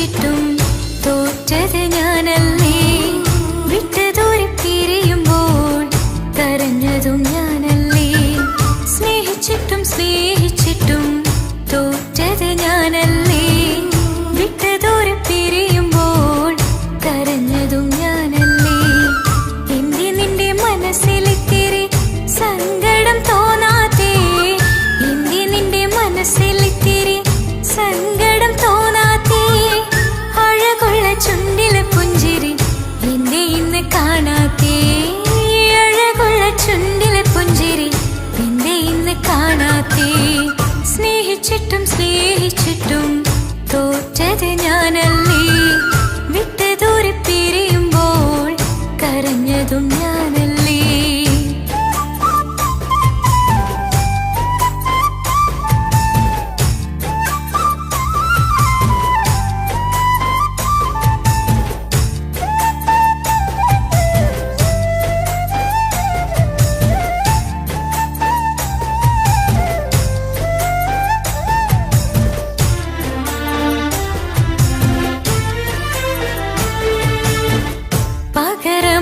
സ്നേഹിച്ചിട്ടും തോറ്റത് ഞാനല്ലേ. വിട്ടുദൂരെ പിരിയുമ്പോൾ കരഞ്ഞതും ഞാനല്ലേ. സ്നേഹിച്ചിട്ടും സ്നേഹിച്ചിട്ടും തോറ്റത് ഞാനല്ലേ. വിട്ടുദൂരെ പിരിയുമ്പോൾ കരഞ്ഞതും ഞാനല്ലേ. എന്തി നിന്റെ മനസ്സിലിത്തിരി സങ്കടം തോന്നാത്തേ? എന്തി നിന്റെ മനസ്സിലിത്തിരി സങ്കടം തോന്നാത്തേ? അഴകുള്ള ചുണ്ടിലെ പുഞ്ചിരി എന്നെ ഇന്ന് കാണാത്തേ? അഴകുള്ള ചുണ്ടിലെ പുഞ്ചിരി എന്നെ ഇന്ന് കാണാത്തേ? സ്നേഹിച്ചിട്ടും സ്നേഹിച്ചിട്ടും തോറ്റത് ഞാനല്ലേ. വിട്ടുദൂരെ പിരിയുമ്പോൾ കരഞ്ഞതും ഞാനല്ലേ.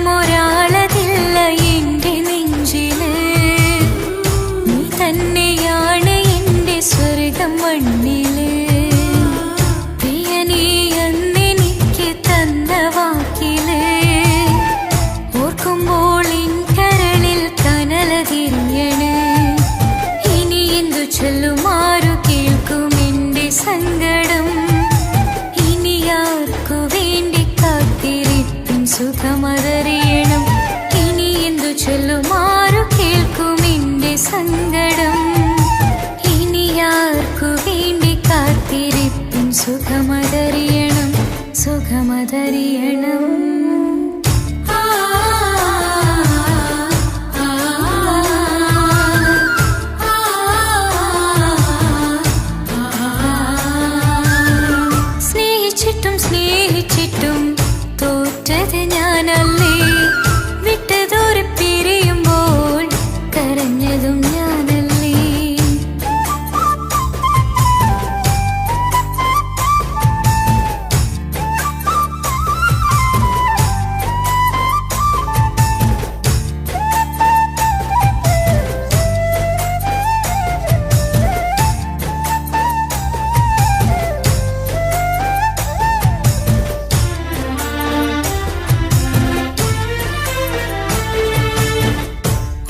പകരമൊരാളതില്ല എന്റെ നെഞ്ചില്. നീ തന്നെയാണ് എന്റെ സ്വർഗം മണ്ണില്. പ്രിയനീ അന്നെനിക്ക് തന്ന വാക്കില് ഓർക്കുമ്പോൾ എൻ കരളിൽ കനലതിരിയണ്. ഇനി എന്തു ചൊല്ലുമാരു കേൾക്കും എന്റെ സങ്കടം? ഇനി ആർക്കു വേണ്ടി കാത്തിരിപ്പിൻ സുഖമതറിയണം? ഇനി എന്തു ചൊല്ലുമാരു കേൾക്കും എന്റെ സങ്കടം? ഇനി ആർക്കു വേണ്ടി കാത്തിരിപ്പിൻ സുഖമതറിയണം? സുഖമതറിയണം. സ്നേഹിച്ചിട്ടും സ്നേഹിച്ചിട്ടും തോറ്റത് ഞാനല്ലേ. വിട്ടുദൂരെ പിരിയുമ്പോൾ കരഞ്ഞതും ഞാനല്ലേ.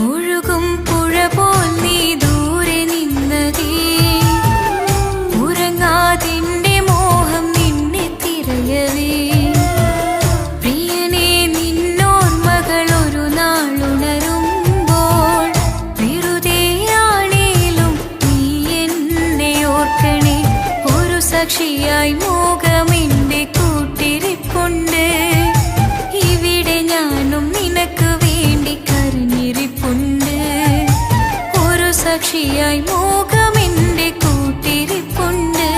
ഒഴുകും പുഴ പോൽ നീ ദൂരെ നിന്നതേ. ഉറങ്ങാതിന്റെ മോഹം നിന്നെ തിരയവേ. പ്രിയനേ നിന്നോർമ്മകൾ ഒരു നാളുണരുമ്പോൾ വെറുതെയാണേലും നീ എന്നെ ഓർക്കണേ. ഒരു സാക്ഷിയായി മോഹമെന്റെ കൂട്ടിരിപ്പുണ്ട്. ഇവിടെ ഞാനും നിനക്ക് വേണ്ടി കരഞ്ഞിരിപ്പുണ്ട്. ഒരു സാക്ഷിയായി മോഹമെന്റെ കൂട്ടിരിപ്പുണ്ട്.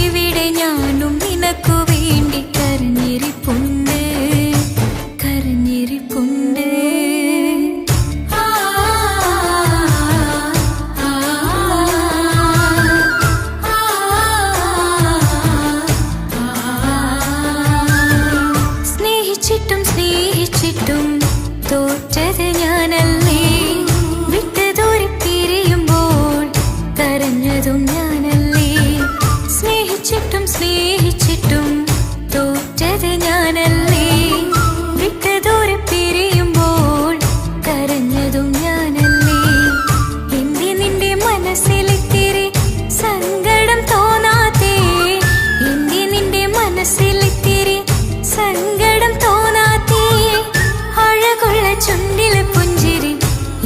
ഇവിടെ ഞാനും നിനക്കു വേണ്ടി കരഞ്ഞിരിപ്പുണ്ട്. കരഞ്ഞിരിപ്പുണ്ട്. സ്നേഹിച്ചിട്ടും സ്നേഹിച്ചിട്ടും തോറ്റത് ഞാനല്ലേ. വിട്ടുദൂരെ പിരിയുമ്പോൾ കരഞ്ഞതും ഞാനല്ലേ. സ്നേഹിച്ചിട്ടും സ്നേഹിച്ചിട്ടും തോറ്റത് ഞാനല്ലേ. വിട്ടുദൂരെ പിരിയുമ്പോൾ കരഞ്ഞതും ഞാനല്ലേ. എന്തി നിന്റെ മനസ്സിലിത്തിരി സങ്കടം തോന്നാത്തേ? എന്തി നിന്റെ മനസ്സിലിത്തിരി സങ്കടം തോന്നാത്തേ? അഴകുള്ള ചുണ്ടിലെ പുഞ്ചിരി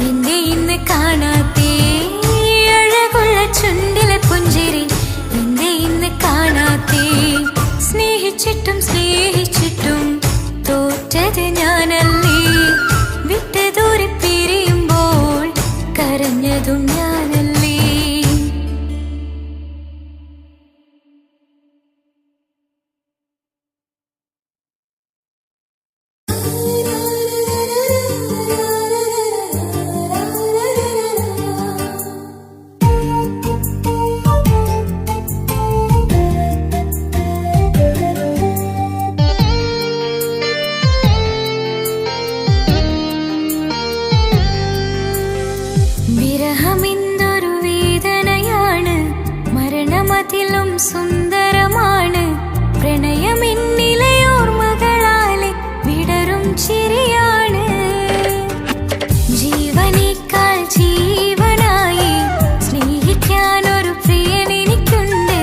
എന്നെ ഇന്ന് കാണാത്തേ? അഴകുള്ള ചുണ്ടിലെ പുഞ്ചിരി എന്നെ ഇന്ന് കാണാത്തേ? സ്നേഹിച്ചിട്ടും സ്നേഹിച്ചിട്ടും തോറ്റത് ഞാനല്ലേ. വിട്ടുദൂരെ പിരിയുമ്പോൾ കരഞ്ഞതും ഞാനല്ലേ. വിരഹമെന്തൊരു വേദനയാണ്, മരണമതിലും സുന്ദരമാണ്. പ്രണയമെന്നിലയോർമകളാലെ വിടരും ചിരിയാണ്. ജീവനേക്കാൾ ജീവനായി സ്നേഹിക്കാനൊരു പ്രിയനെനിക്കുണ്ട്.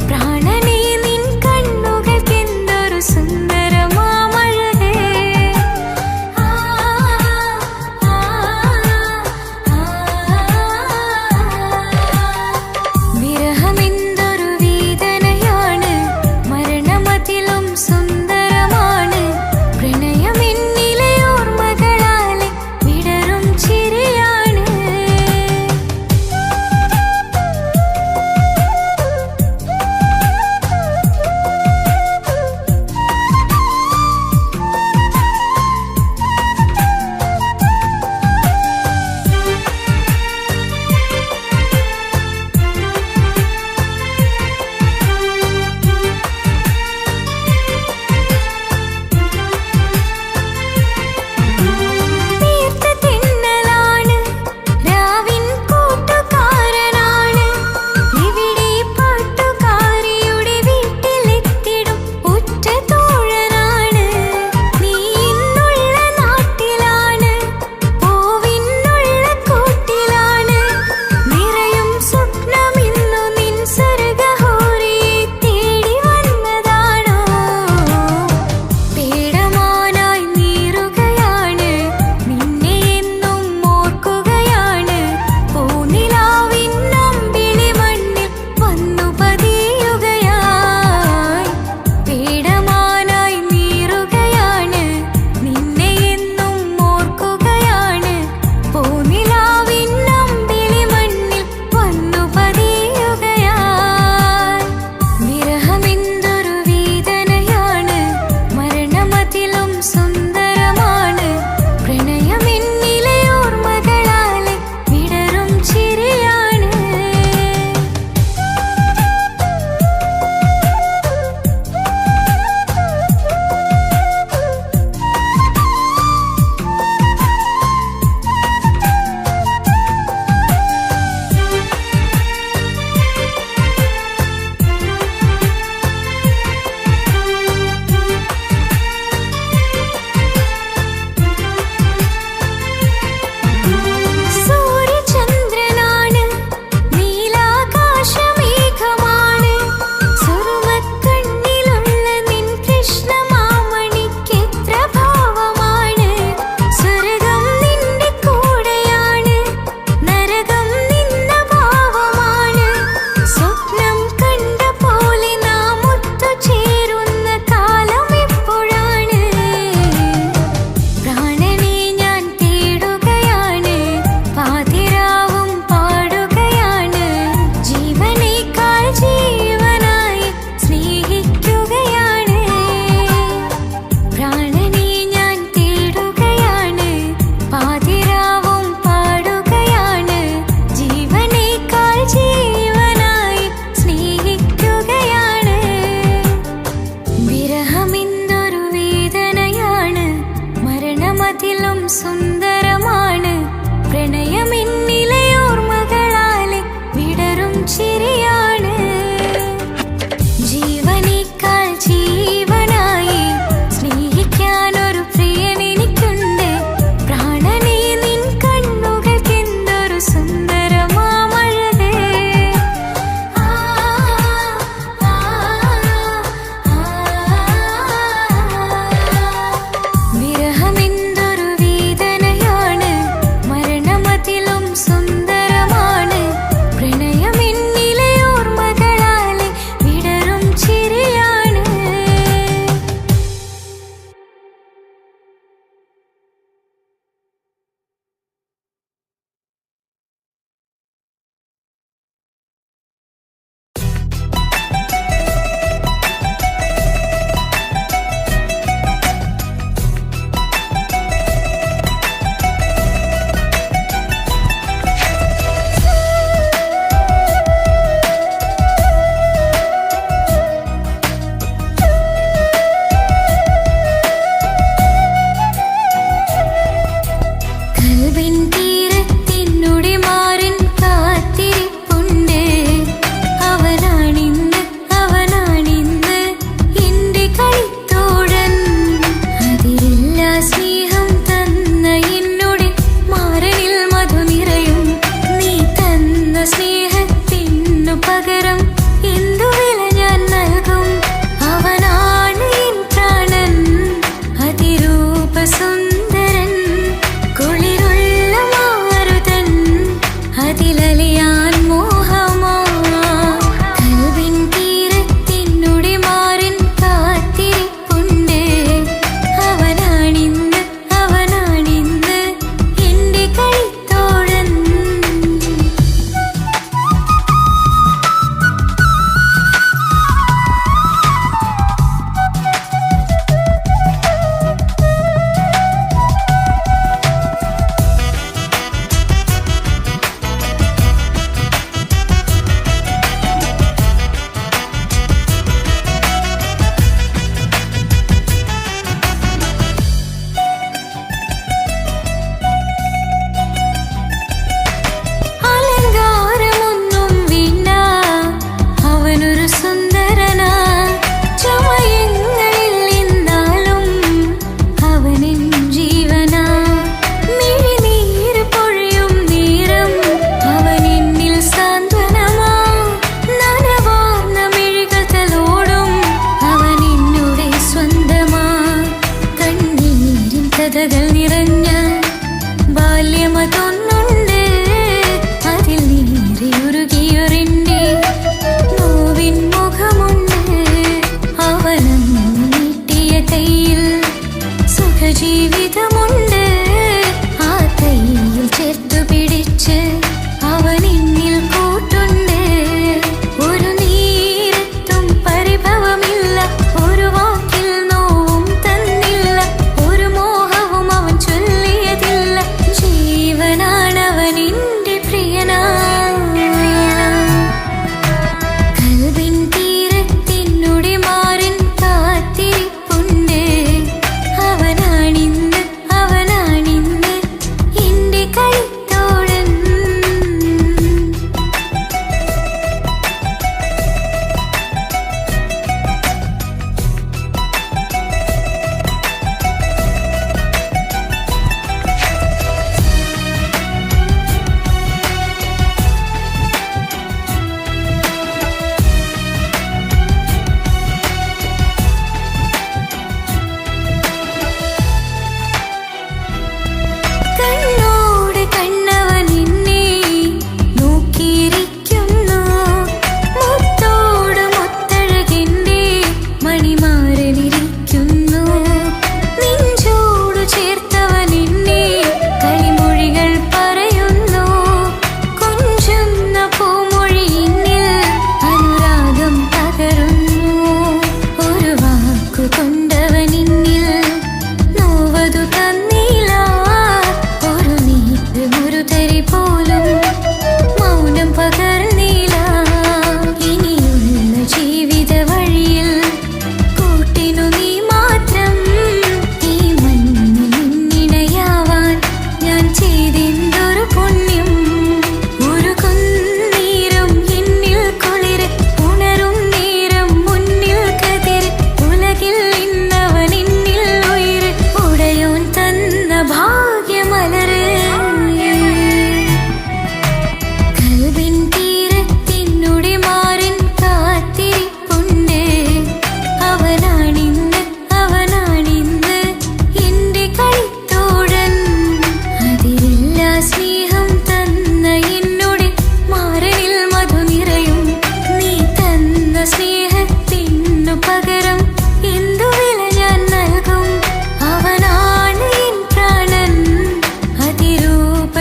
പ്രാണനേ നിൻ കണ്ണുകൾക്കെന്തൊരു സുന്ദരമാമഴകേ. വിരഹമെന്തൊരു വേദന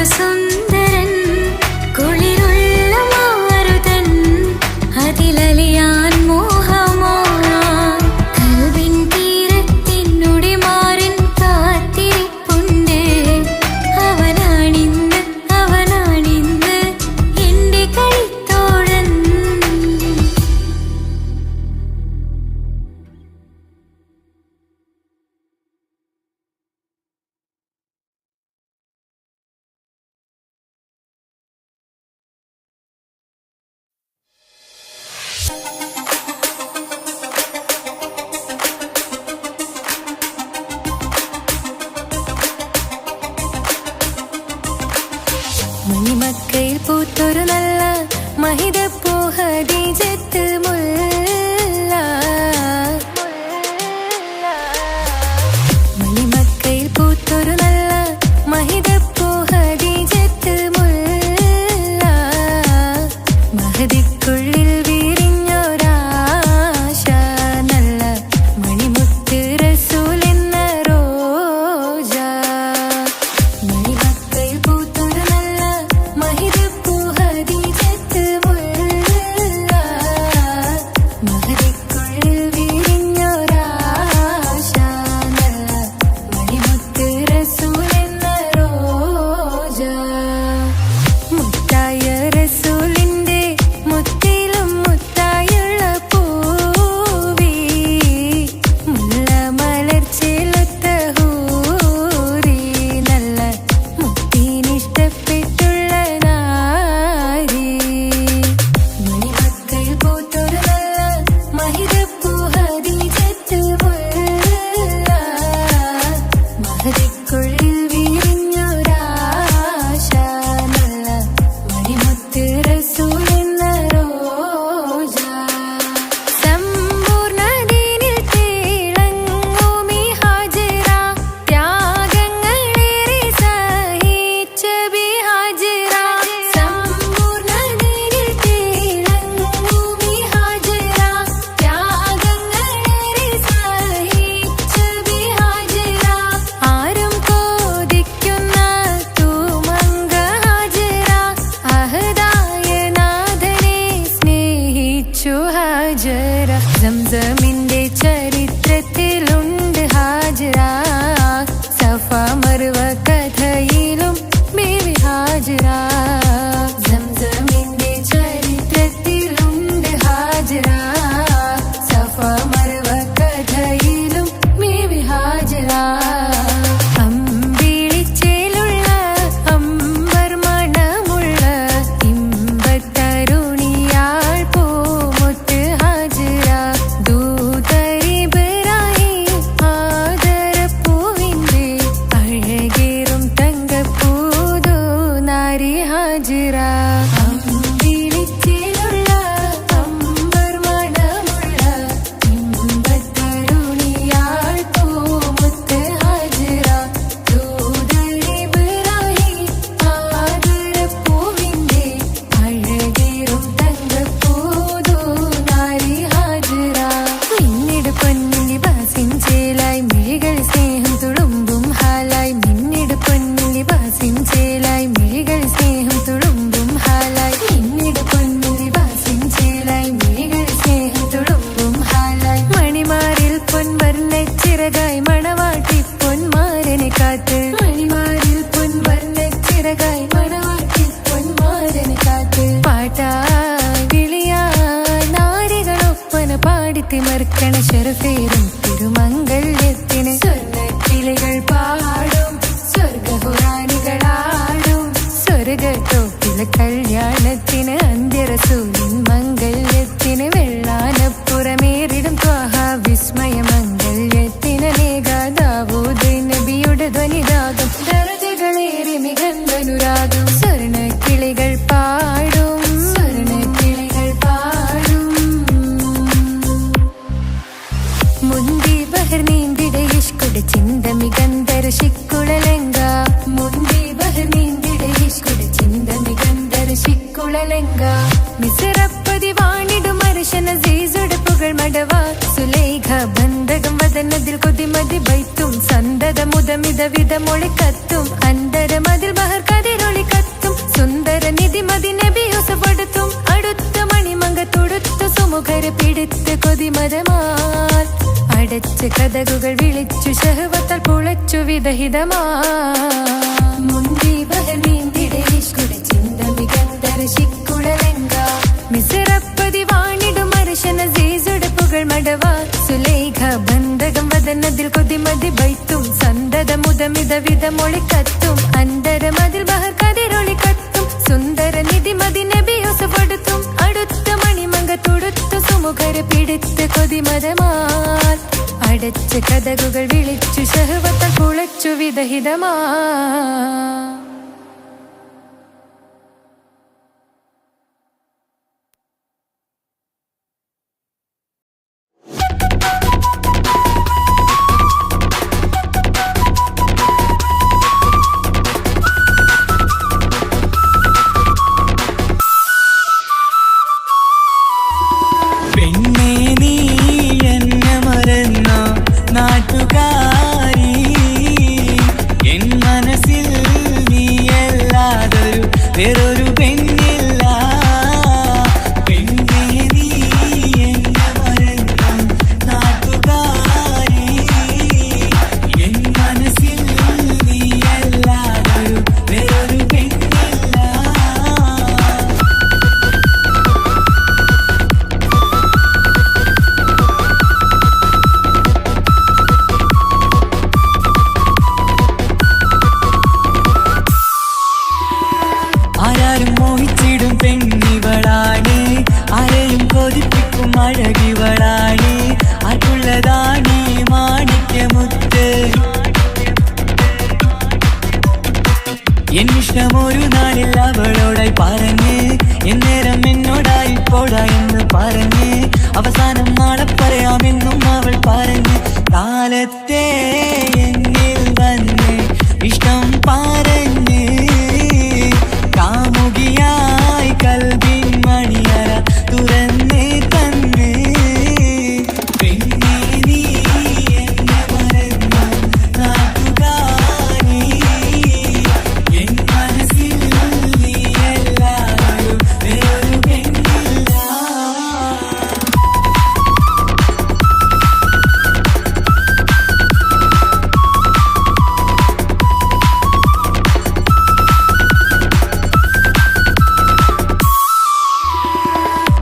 സുന്ദരൻ കുളിരുള്ള മാരുതൻ അതിലലിയാൻ മോഹമോ കൽവിൻ തീരത്തിനുടെ മാറിൻ കാത്തിരിപ്പുണ്ട് അവനാണിന്ന് എന്റെ കളിത്തോഴൻ മണിമക്കയിൽ പൂത്തൊരു നല്ല മഹിതപ്പൂ ഹദീജത്ത് മുല്ല മണിമക്കയിൽ പൂത്തൊരു നല്ല മഹിതപ്പൂ ഹദീജത്ത് മുല്ല മഹദിക്കുള്ളിൽ വിരിഞ്ഞൊരാശ നല്ല മണിമുത്ത് റസൂൽ എന്ന റോജ മണിമക്കയിൽ പൂത്തൊരു നല്ല മഹിതപ്പൂ ഹദീജത്ത് മുല്ല മഹദിക്കുള്ളിൽ വിരിഞ്ഞൊരാശ നല്ല മണിമുത്ത് റസൂൽ എന്ന റോജ മുത്തായ റസൂലിന്റെ മുത്തിലും മുത്തായുള്ള പൂവി മുല്ല മലർച്ചേലൊത്ത ഹൂറി നല്ല മുത്തിനിഷ്ടപ്പെട്ടുള്ള നാരി മണിമക്കയിൽ പൂത്തൊരു നല്ല മഹിതപ്പൂ ഹദീജത്ത് മുല്ല മഹദിക്കുള്ളിൽ വിരിഞ്ഞൊരാശ നല്ല മണിമുത്ത് റസൂൽ എന്ന റോജ സമ്പൂർണ്ണദീനിൽ തിളങ്ങുമീ ഹാജറ ത്യാഗങ്ങളേറെ സഹിച്ച ബിഹാജറ സമ്പൂർണ്ണദീനിൽ തിളങ്ങുമീ ഹാജറ ത്യാഗങ്ങളേറെ സഹിച്ച ബിഹാജറ ആരും കോതിക്കുന്ന തൂമങ്ക ഹാജറ അഹദായ നാഥനെ സ്നേഹിച്ചു ഹാജറ സംസമിന്റെ ചരിത്രത്തിലുണ്ട് ഹാജറ സഫ മർവ കഥയിലും ബീവി ഹാജറ സംസമിന്റെ ചരിത്രത്തിലുണ്ട് ഹാജറ സഫ മർവ കഥയിലും ബീവി ഹാജറ അമ്പിളിച്ചേലുള്ള അമ്പർ മണമുള്ള ഇമ്പത്തരുണിയാൾ പൂമുത്ത് ഹാജറ ദൂതരിബ്രാഹിം ആദരപ്പൂവിന്റെ അഴകേറും തങ്കപ്പൂതു നാരി ഹാജറ അമ്പിളിച്ചേലുള്ള അമ്പർ മണമുള്ള ഇമ്പത്തരുണിയാൾ പൂമുത്ത് ഹാജറ ദൂതരിബ്രാഹിം ആദരപ്പൂവിന്റെ അഴകേറും തങ്കപ്പൂതു നാരി ഹാജറ മിന്നിട് പൊന്നിലി ബാസിൻ ചേലായി മിഴികൾ സ്നേഹം തുളുമ്പും ഹാലായി മിന്നിട് പൊന്നിലി ബാസിൻ ചേലായി മിഴികൾ സ്നേഹം തുളുമ്പും ഹാലായി മിന്നിട് പൊന്നിലി ബാസിൻ ചേലായി മിഴികൾ സ്നേഹം തുളുമ്പും ഹാലായി മണിമാറിൽ പൊൻവർണ്ണച്ചിറകായി മണവാട്ടി പൊന്മാരനെ കാത്ത് മണിമാറിൽ പൊൻവർണ്ണച്ചിറകായി മണവാട്ടി പൊന്മാരനെ കാത്ത് പാട്ടായി വിളിയായി നാരികളൊപ്പന പാടിത്തിമർക്കണ ശരഫേറും തിരുമംഗല്യത്തിന് സ്വർണ്ണക്കിളികൾ പാടും സ്വർഗപുരാണികളാടും സ്വർഗത്തോപ്പിലെ കല്യാണത്തിന് അന്ത്യറസൂലിൻ മംഗല്യത്തിന് വെള്ളാനപ്പുറമേറിടും ത്വാഹ വിസ്മയ മംഗല്യത്തിന് നേകാദാവൂദ് നബിയുടെ ധ്വനിരാഗം ദരജകളേറെ മികന്ധനുരാഗം സ്വർണ്ണക്കിളികൾ പാടും സ്വർണ്ണക്കിളികൾ പാടും മുന്തി ബഹർ നീന്തിടെ ഇഷ്കുടെ ചിന്ത മികന്ധര ശിക്കുളലങ്ക മുന്തി ബഹർ നീന്തിടെ ഇഷ്കുടെ ചിന്ത മികന്ധര ശിക്കുളലങ്ക മിസറപ്പതി വാണിടും അർശന സീസുടെ പുകൾ മടവ സുലേഖ ബന്ധകം വദനതിൽ കൊതിമതി ബൈത്തും സന്തത മുതമിത വിധമൊളി കത്തും അന്തരമതിൽ ബഹർ കതിരൊളി സുമുഖരെ പിടിത്ത് കൊതിമതമാൽ അടച്ച് കഥകുകൾ വിളിച്ചു ശഹവത്താൽ പുളച്ചു വിദഹിതമാ മുന്തി ബഹനീന്തിടെ നിഷ്കുടെ ചിന്ത മികന്തര ശിക്കുളലങ്ക മിസറപ്പതി വാണിടും അർശന സീസുടെ പുകൾ മടവാ സുലേഖ ബന്ധകം വദനതിൽ കൊതിമതി ബൈത്തും സന്തത മുതമിത വിധമൊളി കത്തും അന്തരമതിൽ ബഹർ കതിരൊളി കത്തും സുന്ദര നിധി മതി നബി യൂസഫ് അടുത്തും അടുത്ത മണിമങ്ക തുടുത്തു സുമുഖരെ പിടിത്ത് കൊതിമതമാൽ അടച്ച് കഥകുകൾ വിളിച്ചു ശഹവത്താൽ പുളച്ചു വിദഹിതമാ എന്നിഷ്ടമൊരു നാളിൽ അവളോടായി പറഞ്ഞ് എന്നേരം എന്നോടായി പോടാ എന്ന് പറഞ്ഞ് അവസാനം നാളെ പറയാമെന്നും അവൾ പറഞ്ഞ് കാലത്തെ എന്നിൽ വന്ന് ഇഷ്ടം പറഞ്ഞ് കാമുകിയായി കൽവിൻ മണിയറ തുറന്ന് തന്ന് പിന്നെ നീ എന്നെ മറന്നു നാട്ടുകാരി എൻ മനസ്സിൽ നീ എല്ലാവരും വേറൊരു പെണ്ണില്ല.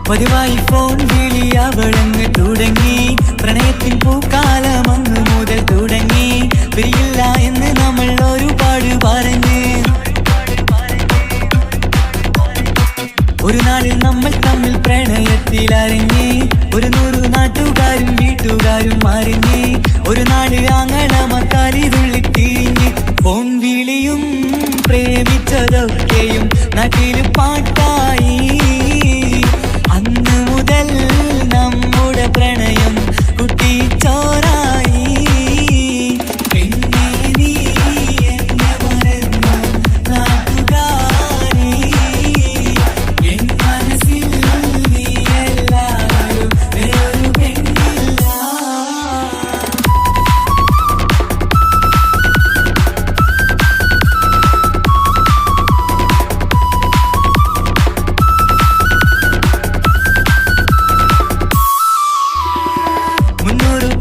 പതിവായി ഫോൺ വിളി അവളങ്ങ് തുടങ്ങി പ്രണയത്തിൻ പൂക്കാലം അന്ന് മുതൽ തുടങ്ങി പിരിയില്ല എന്ന് നമ്മൾ ഒരുപാട് പറഞ്ഞ് ഒരു നാളിൽ നമ്മൾ തമ്മിൽ പ്രണയത്തിൽ അറിഞ്ഞ് 100 നാട്ടുകാരും വീട്ടുകാരും അറിഞ്ഞ് ഒരു നാട് ആങ്ങളമക്കാലിരുള്ളി തിരിഞ്ഞ് ഫോൺ വിളിയും പ്രേമിച്ചതൊക്കെയും നാട്ടിൽ പാട്ടായി. അന്ന് മുതൽ നമ്മുടെ പ്രണയം കുട്ടിച്ചോറായി. പിന്നെ നീ എന്നെ മറന്നു നാട്ടുകാരി എൻ മനസ്സിൽ നീ എല്ലാവരും വേറൊരു പെണ്ണില്ല.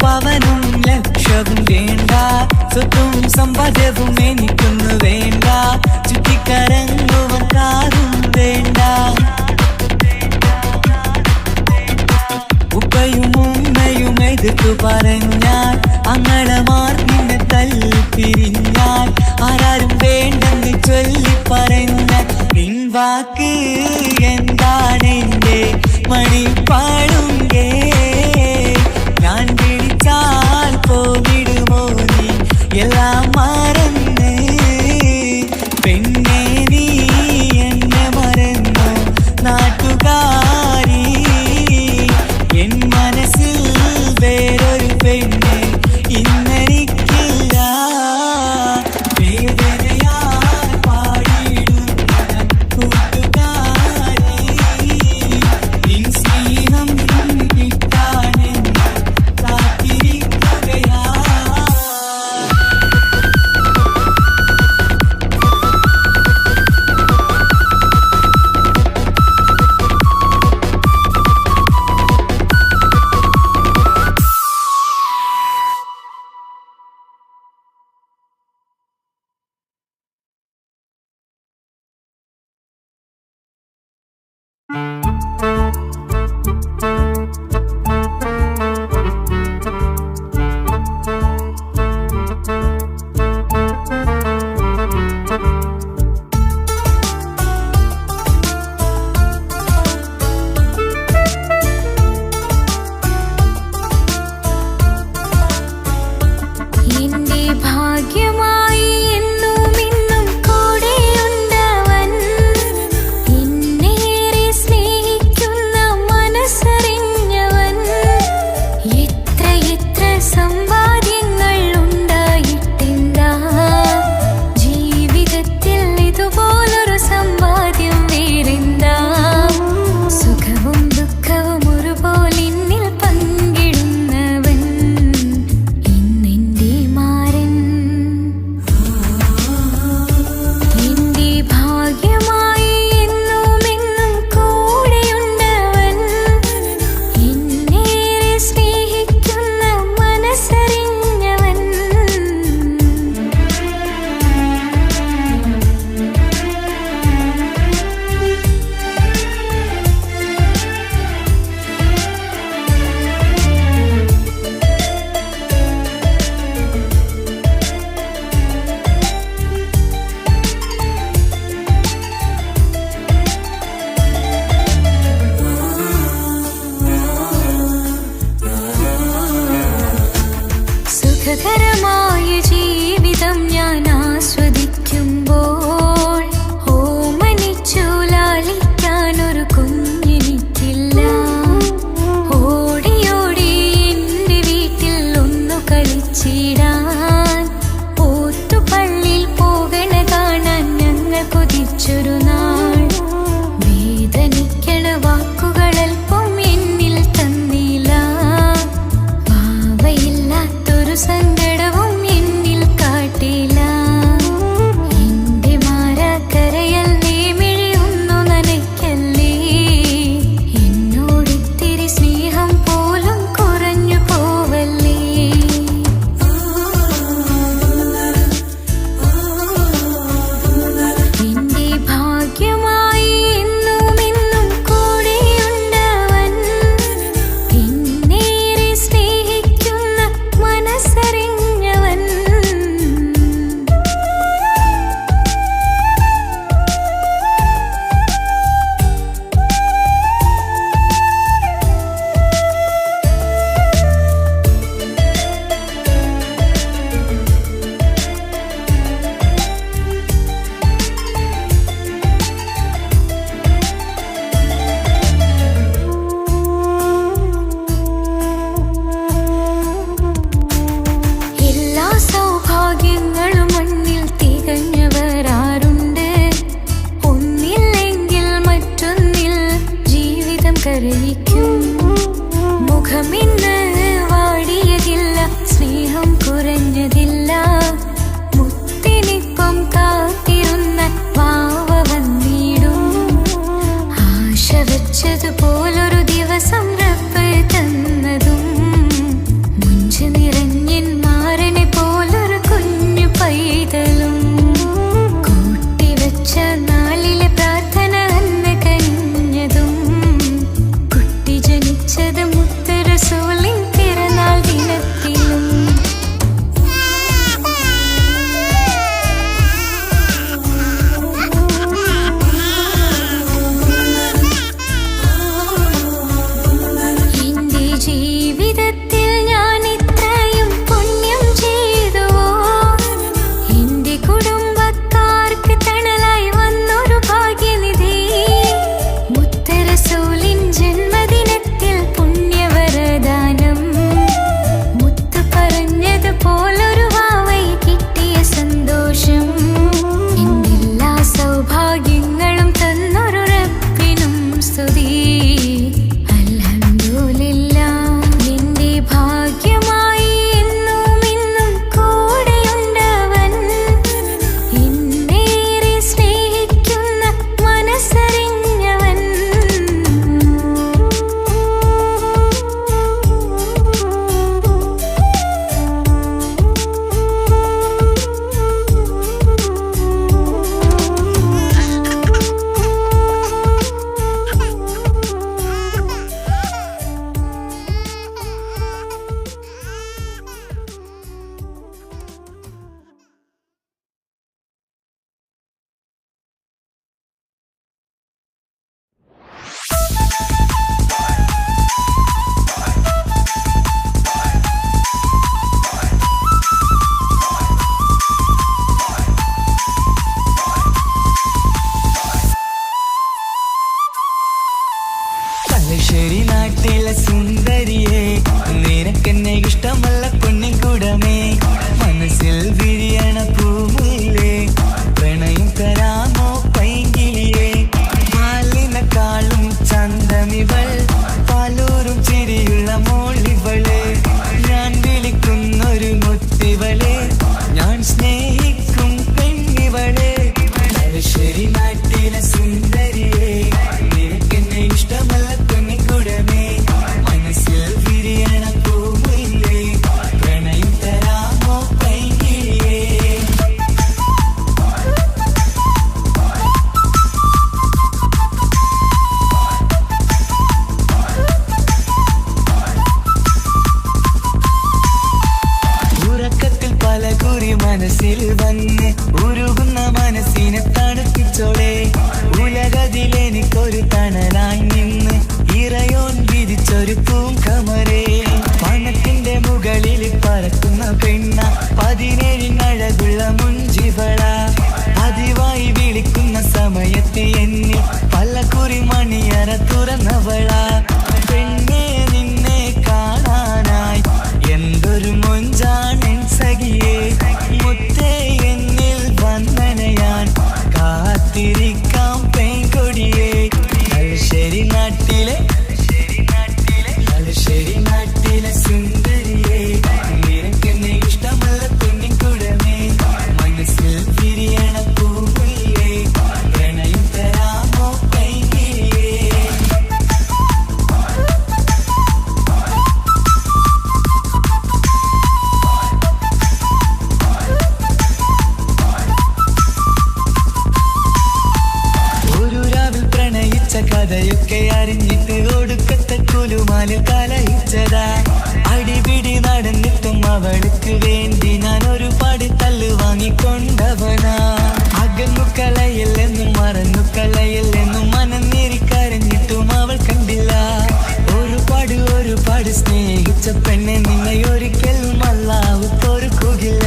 പവനും ലക്ഷവും വേണ്ട, സ്വത്തും സമ്പാദ്യവും എനിക്കൊന്നു വേണ്ട, ചുറ്റിക്കറങ്ങുവാൻ കാറും വേണ്ട. ഉപ്പയും ഉമ്മയും എതിർത്തു പറഞ്ഞാൽ അങ്ങളമാർ നിന്നെ തല്ലിപ്പിരിഞ്ഞാൽ ആരാരും വേണ്ടെന്ന് ചൊല്ലി പറഞ്ഞാൽ പിൻവാക്ക് എന്താണെന്റെ മണിപ്പാടുങ്കേ. ഞാൻ വിളിച്ചാൽ പോവിടുമോ നീ എല്ലാം മറന്ന്. പെണ്ണെ നീ എന്നെ മറന്നു നാട്ടുകാരി എൻ മനസ്സിൽ വേറൊരു പെണ്ണ് ഇന്നെനിക്കില്ല. വേദനയാൽ പാടിയിടുന്ന കൂട്ടുകാരി നിൻ സ്നേഹം വിളിച്ചൊരു നാൾ വേദനിക്കണ വാക്കുകളൽപ്പം എന്നിൽ തന്നില്ല. ഭാവയില്ലാത്തൊരു സങ്കടവും എന്നിൽ കാട്ടില്ല. എന്റെ മാറാക്കരയല്ലേ മിഴിയൊന്നു നനയ്ക്കല്ലേ. എന്നോടിത്തിരി സ്നേഹം പോലും കുറഞ്ഞു പോവല്ലേ. എന്റെ ഭാഗ്യമായി എന്നും എന്നും കൂടെയുണ്ടവൻ. എന്നേറെ സ്നേഹിക്കുന്ന മനസ്സറിഞ്ഞവൻ. എല്ലാ സൗഭാഗ്യങ്ങളും മണ്ണിൽ തികഞ്ഞവരാരുണ്ട്. ഒന്നില്ലെങ്കിൽ മറ്റൊന്നിൽ ജീവിതം കരയിക്കും. മുഖമിന്ന് വാടിയതില്ല, സ്നേഹം കുറഞ്ഞതില്ല. മുത്തിനിപ്പം കാത്തിരുന്ന വാവ വന്നിടും. ആശ വെച്ചതുപോലൊരു ദിവസം റബ്ബ് തന്നതും. മുഞ്ച് നിറഞ്ഞൻ മാറനെ പോലൊരു കുഞ്ഞു പൈതലും. കൂട്ടിവെച്ച നാളിലെ പ്രാർത്ഥന അന്ന് കനിഞ്ഞതും. കുട്ടി ജനിച്ചത് മുത്ത് റസൂലിൻ പിറന്നാൾ ദിനത്തിലും. എന്റെ ജീവിതത്തിൽ ഞാൻ ഇത്രയും പുണ്യം ചെയ്തുവോ. എന്റെ കുടുംബക്കാർക്ക് തണലായി വന്നൊരു ഭാഗ്യനിധി. മുത്ത് റസൂലിൻ ജന്മദിനത്തിൽ പുണ്യവരദാനം. മുത്ത് പറഞ്ഞതുപോലൊരു വാവൈ കിട്ടിയ സന്തോഷം. എല്ലാ സൗഭാഗ്യങ്ങളും തന്നൊരു റബ്ബിനും സ്തുതി. അൽഹംദുലില്ലാഹ്. എന്റെ ഭാഗ്യമായി എന്നും എന്നും കൂടെയുണ്ടവൻ. എന്നേറെ സ്നേഹിക്കുന്ന മനസ്സറിഞ്ഞവൻ. തലശ്ശേരി നാട്ടിലെ സുന്ദരിയെ, നിനക്കെന്നെ ഇഷ്ടമല്ല പൊന്നിക്കുടമേ. മനസ്സിൽ വിരിയണ പൂമുല്ലേ, പ്രണയം തരാമോ പൈങ്കിളിയെ. പാലിനെക്കാളും ചന്തമിവൾ, പാലൂരും ചിരിയുള്ള മോളിവളെ. ഞാൻ വിളിക്കുന്നൊരു മുത്തിവളെ, ഞാൻ സ്നേഹിക്കും പെണ്ണിവളെ. തലശ്ശേരി നാട്ടിലെ സുന്ദരിയെ, നിനക്കെന്നെ ഇഷ്ടമല്ല പൊന്നിക്കുടമേ. മനസ്സിൽ വിരിയണ പൂമുല്ലേ, പ്രണയം തരാമോ പൈങ്കിളിയെ. ഉറക്കത്തിൽ പല കുറി മനസ്സിൽ വന്ന് ഉരുകുന്ന മനസ്സിനെ തണുപ്പിച്ചോളെ. ഉലകതിലെനിക്കൊരു തണലായി നിന്ന് ഇറയോൻ വിധിച്ചൊരു പൂങ്കമരേ. പണത്തിന്റെ മുകളിൽ പറക്കുന്ന പെണ്ണ, 17 അഴകുള്ള മുഞ്ചിവള. പതിവായി വിളിക്കുന്ന സമയത്ത് എന്നിൽ പല കുറി മണിയറ തുറന്നവള. പെണ്ണെ നിന്നെ കാണാനായി എന്തൊരു മൊഞ്ചാണെൻ സഖിയേ. മുത്തേ എന്നിൽ വന്നനയാൻ കാത്ത കാത്തിരിക്കാം പെൺകൊടിയെ തലശ്ശേരി നാട്ടിലെ തലശ്ശേരി നാട്ടിലെ സുന്ദരിയെ നിനക്കെന്നെ ഇഷ്ടമുള്ള പൊന്നിക്കുടമേ മനസ്സിൽ വിരിയണ പൂവില്ലേ പ്രണയം തരാമോ പൈകിളിയേ കഥയൊക്കെ അറിഞ്ഞിട്ട് ഒടുക്കത്തെ കുലുമാലിൽ കലയിച്ചതാ അടിപിടി നടന്നിട്ടും അവൾക്ക് വേണ്ടി ഞാൻ ഒരുപാട് തല്ല് വാങ്ങിക്കൊണ്ടവനാ അകന്നു കളയില്ലെന്നും മറന്നു കളയില്ലെന്നും മനന്നേറിക്കരഞ്ഞിട്ടും അവൾ കണ്ടില്ല ഒരുപാട് സ്നേഹിച്ച പെണ്ണെ നിന്നെ ഒരിക്കലും അല്ലാഹു പൊറുക്കുകയില്ല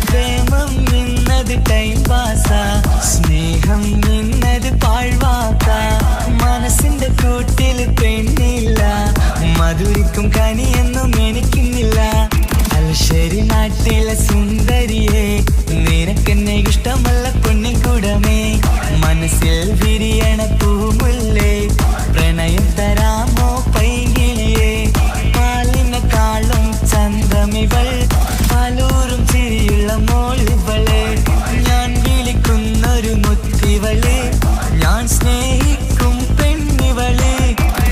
പ്രേമം നിന്നത് ടൈം പാസാ സ്നേഹം നിന്നത് പാഴ്വാക്കാ മനസ്സിന്റെ കൂട്ടില് പെണ്ണില്ല മധുരിക്കും കനിയൊന്നും എനിക്കുന്നില്ല തലശ്ശേരി നാട്ടിലെ സുന്ദരിയെ നിനക്കെന്നെ ഇഷ്ടമല്ല പൊന്നിക്കുടമേ മനസ്സിൽ വിരിയണ പൂമുല്ലേ പ്രണയം തരാമോ പൈകിളിയെ പാലിനെക്കാളും ചന്തമിവൾ പാലൂറും ചിരിയുള്ള മോളിവളെ ഞാൻ വിളിക്കുന്നൊരു മുത്തിവളെ ഞാൻ സ്നേഹിക്കും പെണ്ണിവളെ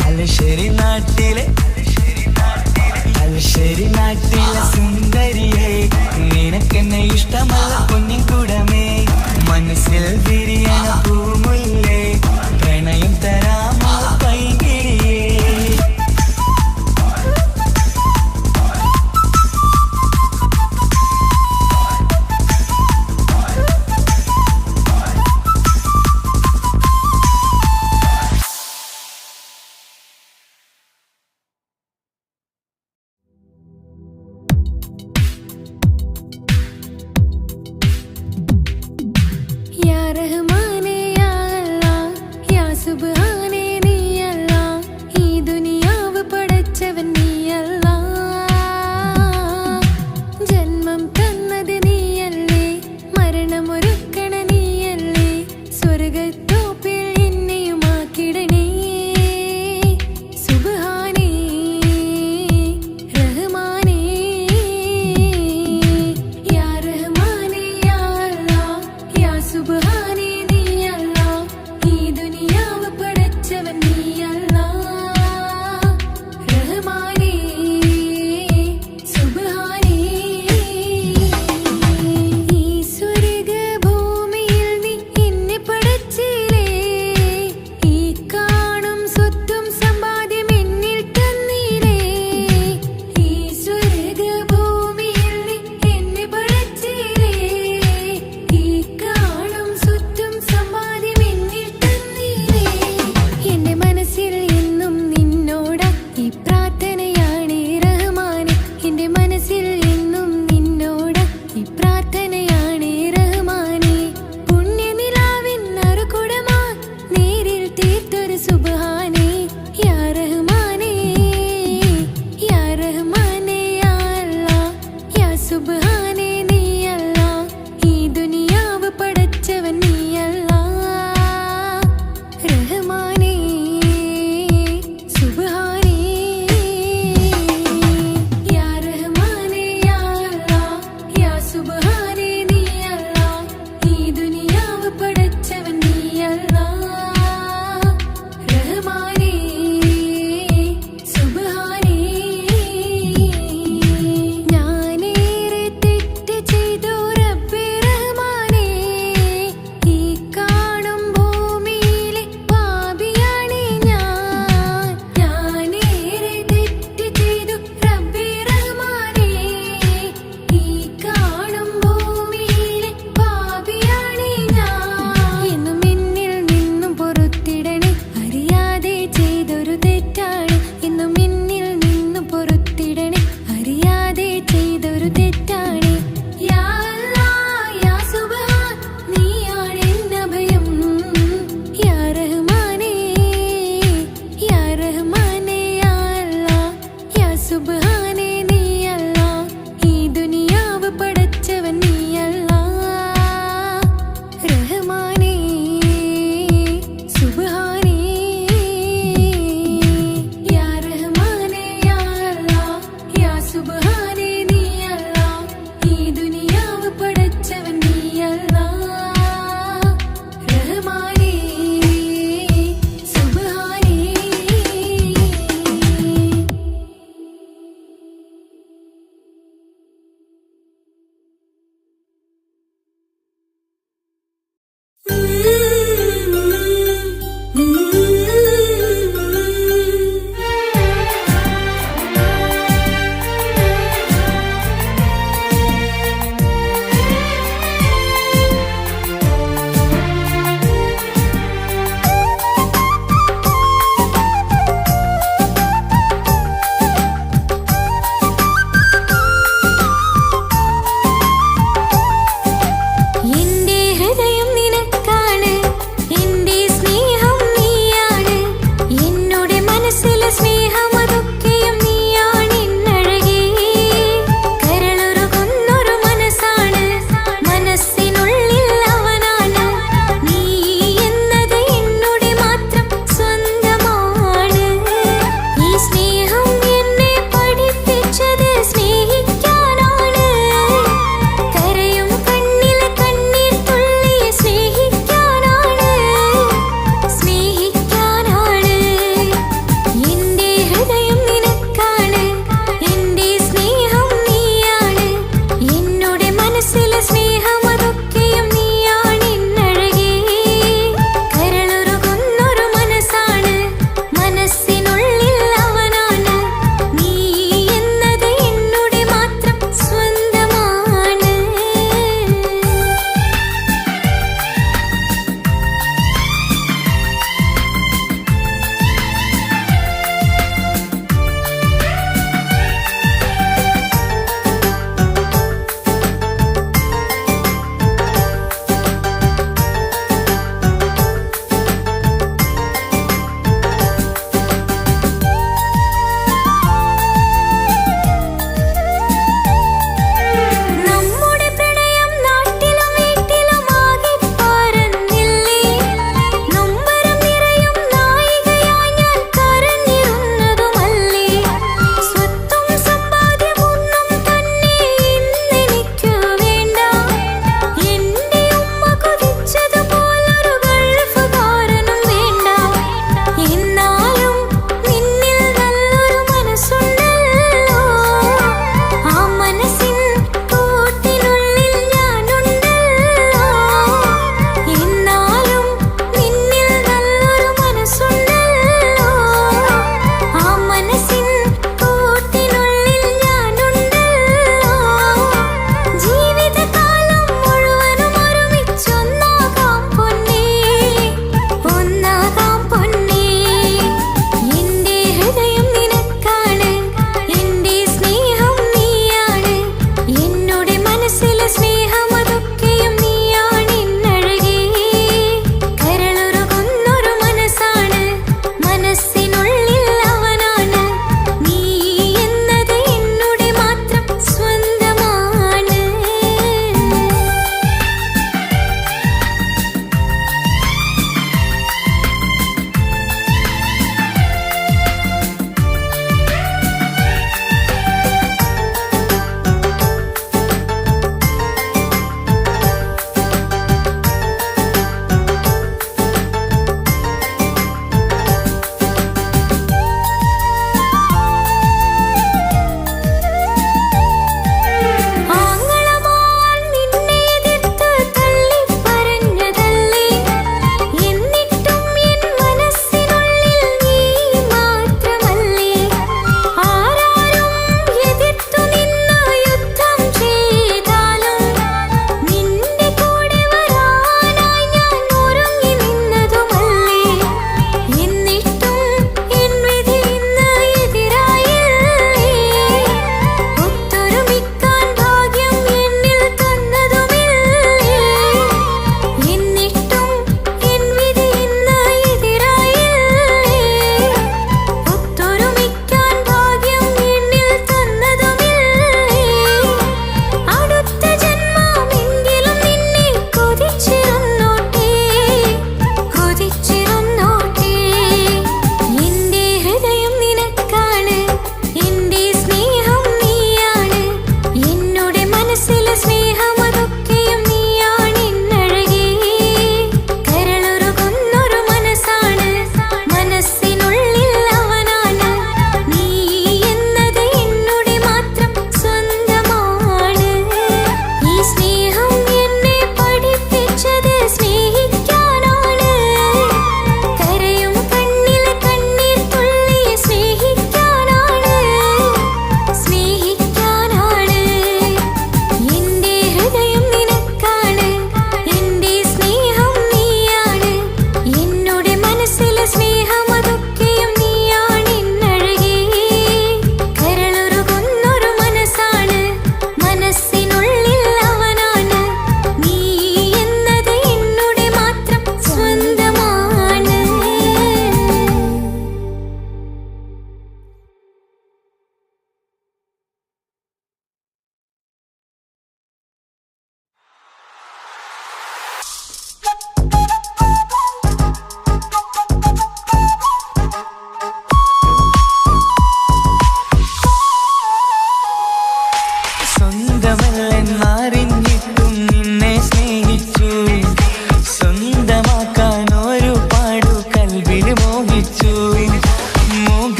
തലശ്ശേരി നാട്ടിലെ സുന്ദരിയെ നിനക്കെന്നെ ഇഷ്ടമല്ല പൊന്നിക്കുടമേ മനസ്സിൽ വിരിയണ പൂമുല്ലേ പ്രണയം തരാമോ പൈകിളിയേ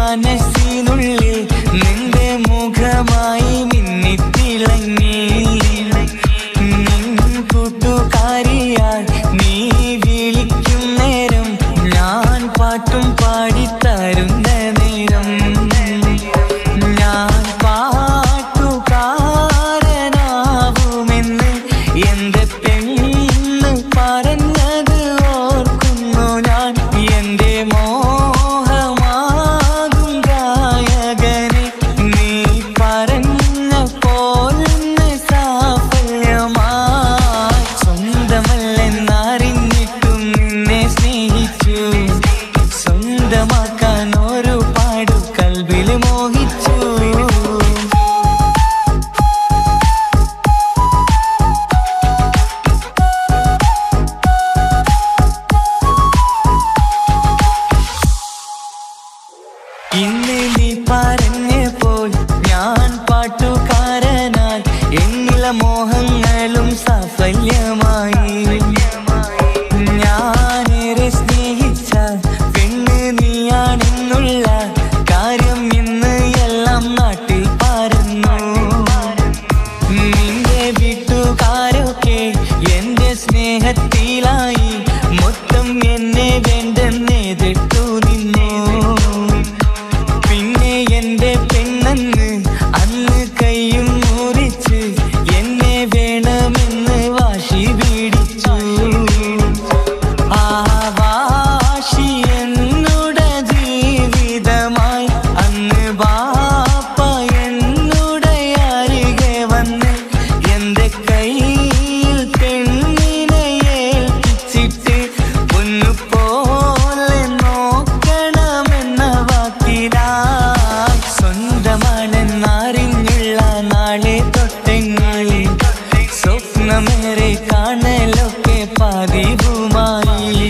മനസ്സിനുള്ളിൽ നിന്റെ മുഖമായി മിന്നിത്തിളങ്ങി നിൻ കൂട്ടുകാരിയായി നീ വിളിക്കും നേരം ഞാൻ പാട്ടും പാടിത്തരുന്ന നേരം ഞാൻ പാട്ടുകാരനാവുമെന്ന് എന്റെ പെണ്ണ് പറഞ്ഞത് ഓർക്കുന്നു ഞാൻ. എന്റെ മോഹമാകും ഗായകനെ നീ പറഞ്ഞ പോലെന്ന് സാഫല്യമായി സ്വന്തമല്ലെന്നറിഞ്ഞിട്ടും നിന്നെ സ്നേഹിച്ചു സ്വന്തമാക്കാൻ ഒരുപാട് കൽബിൽ മോഹിച്ചു. ഇന്ന് നീ പറഞ്ഞപ്പോൾ ഞാൻ പാട്ടുകാരനായി എന്നില മോഹങ്ങളും സാഫല്യമായി. ഞാനേറെ സ്നേഹിച്ച പെണ്ണ് നീയാണെന്നുള്ള കാര്യം ഇന്ന് എല്ലാം നാട്ടിൽ പരന്നു. നിന്റെ വീട്ടുകാരൊക്കെ എന്റെ സ്നേഹത്തിലായി മൊത്തം എന്നെ വേണ്ടെന്നെതിർത്തു നിന്നു. പിന്നെ എന്റെ പെണ്ണെന്ന് അന്ന് കൈയും മുറിച്ച് എന്നെ വേണമെന്ന് വാശി പിടിച്ചു. ആ വാശി എന്നുടെ ജീവിതമായി. അന്ന് ബാപ്പ എന്നുടെ അരികെ വന്ന് എന്റെ കയ്യിൽ പെണ്ണിനെ ഏൽപ്പിച്ചിട്ട് പൊന്നുപോലെ നോക്കണമെന്ന വാക്കിലായി സ്വന്തമാണെന്നറിഞ്ഞുള്ള നാളെ തൊട്ടെങ്ങളിൽ സ്വപ്നമേറെ കാണലൊക്കെ പതിവുമായി.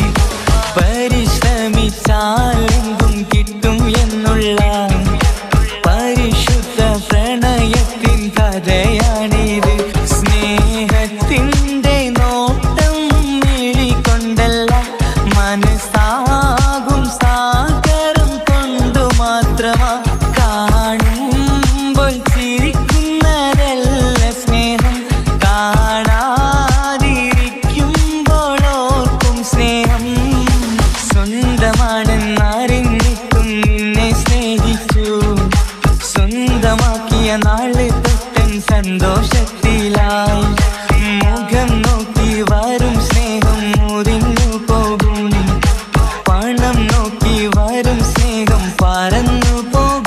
പരിശ്രമിച്ചാലെന്തും കിട്ടും എന്നുള്ള പരിശുദ്ധ പ്രണയത്തിൻ കഥയാണിത്. സ്നേഹത്തിൻ്റെ നോട്ടം മിഴികൊണ്ടല്ല മനസ്സാകും സാഗരം കൊണ്ടു മാത്രമാ. കാണുമ്പോൾ ചിരിക്കുന്നതല്ല സ്നേഹം കാണാതിരിക്കുമ്പോൾ ഓർക്കും സ്നേഹം. സ്വന്തമാണെന്നറിഞ്ഞിട്ടും നിന്നെ സ്നേഹിച്ചു സ്വന്തമാക്കിയ നാളെ തൊട്ടൻ സന്തോഷത്തിലായി. മുഖം നോക്കി വരും സ്നേഹം മുറിഞ്ഞു പോകും. പണം നോക്കി വരും സ്നേഹം പറന്നു പോകും.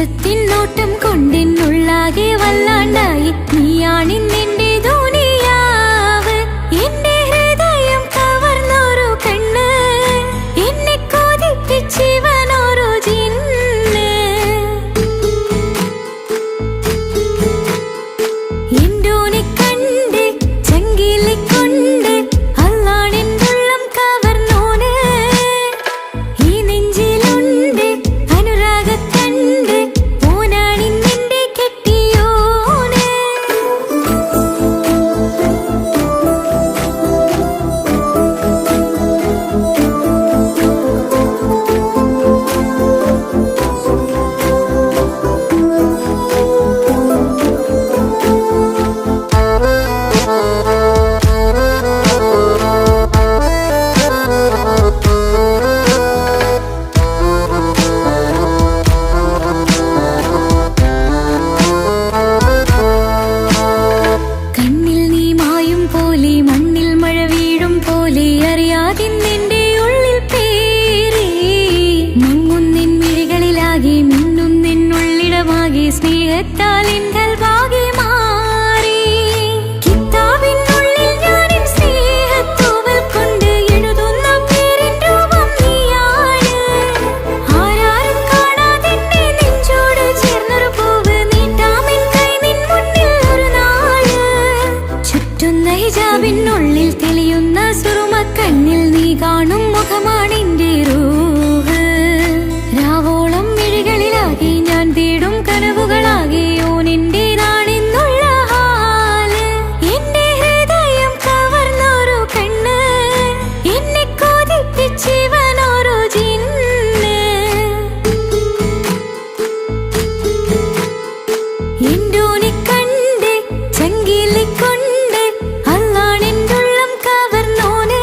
നേസത്തിൻ നോട്ടം കൊണ്ടെന്നുള്ളാകെ വല്ലാണ്ടായി. നീയാണിന്നെന്റെ ദുനിയാവ്, എന്റെ ഹൃദയം കവർന്നൊരു കണ്ണ്, എന്നെ കൊതിപ്പിച്ചിവനൊരു ജിന്ന്. എന്തോനെ കണ്ട് ചങ്കിലിക്കൊണ്ട് അല്ലാണെന്നുള്ളം കവർന്നോന്. ഈ നെഞ്ചിലുണ്ട് അനുരാഗത്തണ്ട്, ഓനാണിന്നെന്റെ കെട്ടിയോന്. കണ്ണിൽ നീ മായും പോലെ, മണ്ണിൽ മഴ വീഴും പോലെ, അറിയാതിന്നെന്റെ ഉള്ളിൽ പേറി. മങ്ങുന്നിൻ മിഴികളിലാകെ, മിന്നുന്നിന്നുള്ളിടമാകെ, സ്നേഹത്താൽ എന്തൽവാകെ മാറി. കിതാബിനുള്ളിൽ ഞാനിൻ സ്നേഹത്തൂവൽ കൊണ്ട് എഴുതുന്ന പേരിൻ രൂപം നീയാണ്. ആരാരും കാണാതെന്നെ നെഞ്ചോട് ചേർന്നൊരു പൂവ് നീട്ടാമെൻ കൈ നിൻ മുന്നിൽ ഒരു നാള്. ചുറ്റുന്ന ഹിജാബിനുള്ളിൽ തെളിയുന്ന സുറുമക്കണ്ണിൽ നീ കാണും മുഖമാണെന്റെ റൂഹ്. രാവോളം മിഴികളിലാകെ ഞാൻ തേടും കനവുകളാകെ, ഓനെന്റേതാണെന്നുള്ള ഹാല്. എന്റെ ഹൃദയം കവർന്നൊരു കണ്ണ്, എന്നെ കൊതിപ്പിച്ചിവനൊരു ജിന്ന്. എന്തോനെ കണ്ട് ചങ്കിലിക്കൊണ്ട് അല്ലാണെന്നുള്ളം കവർന്നോന്.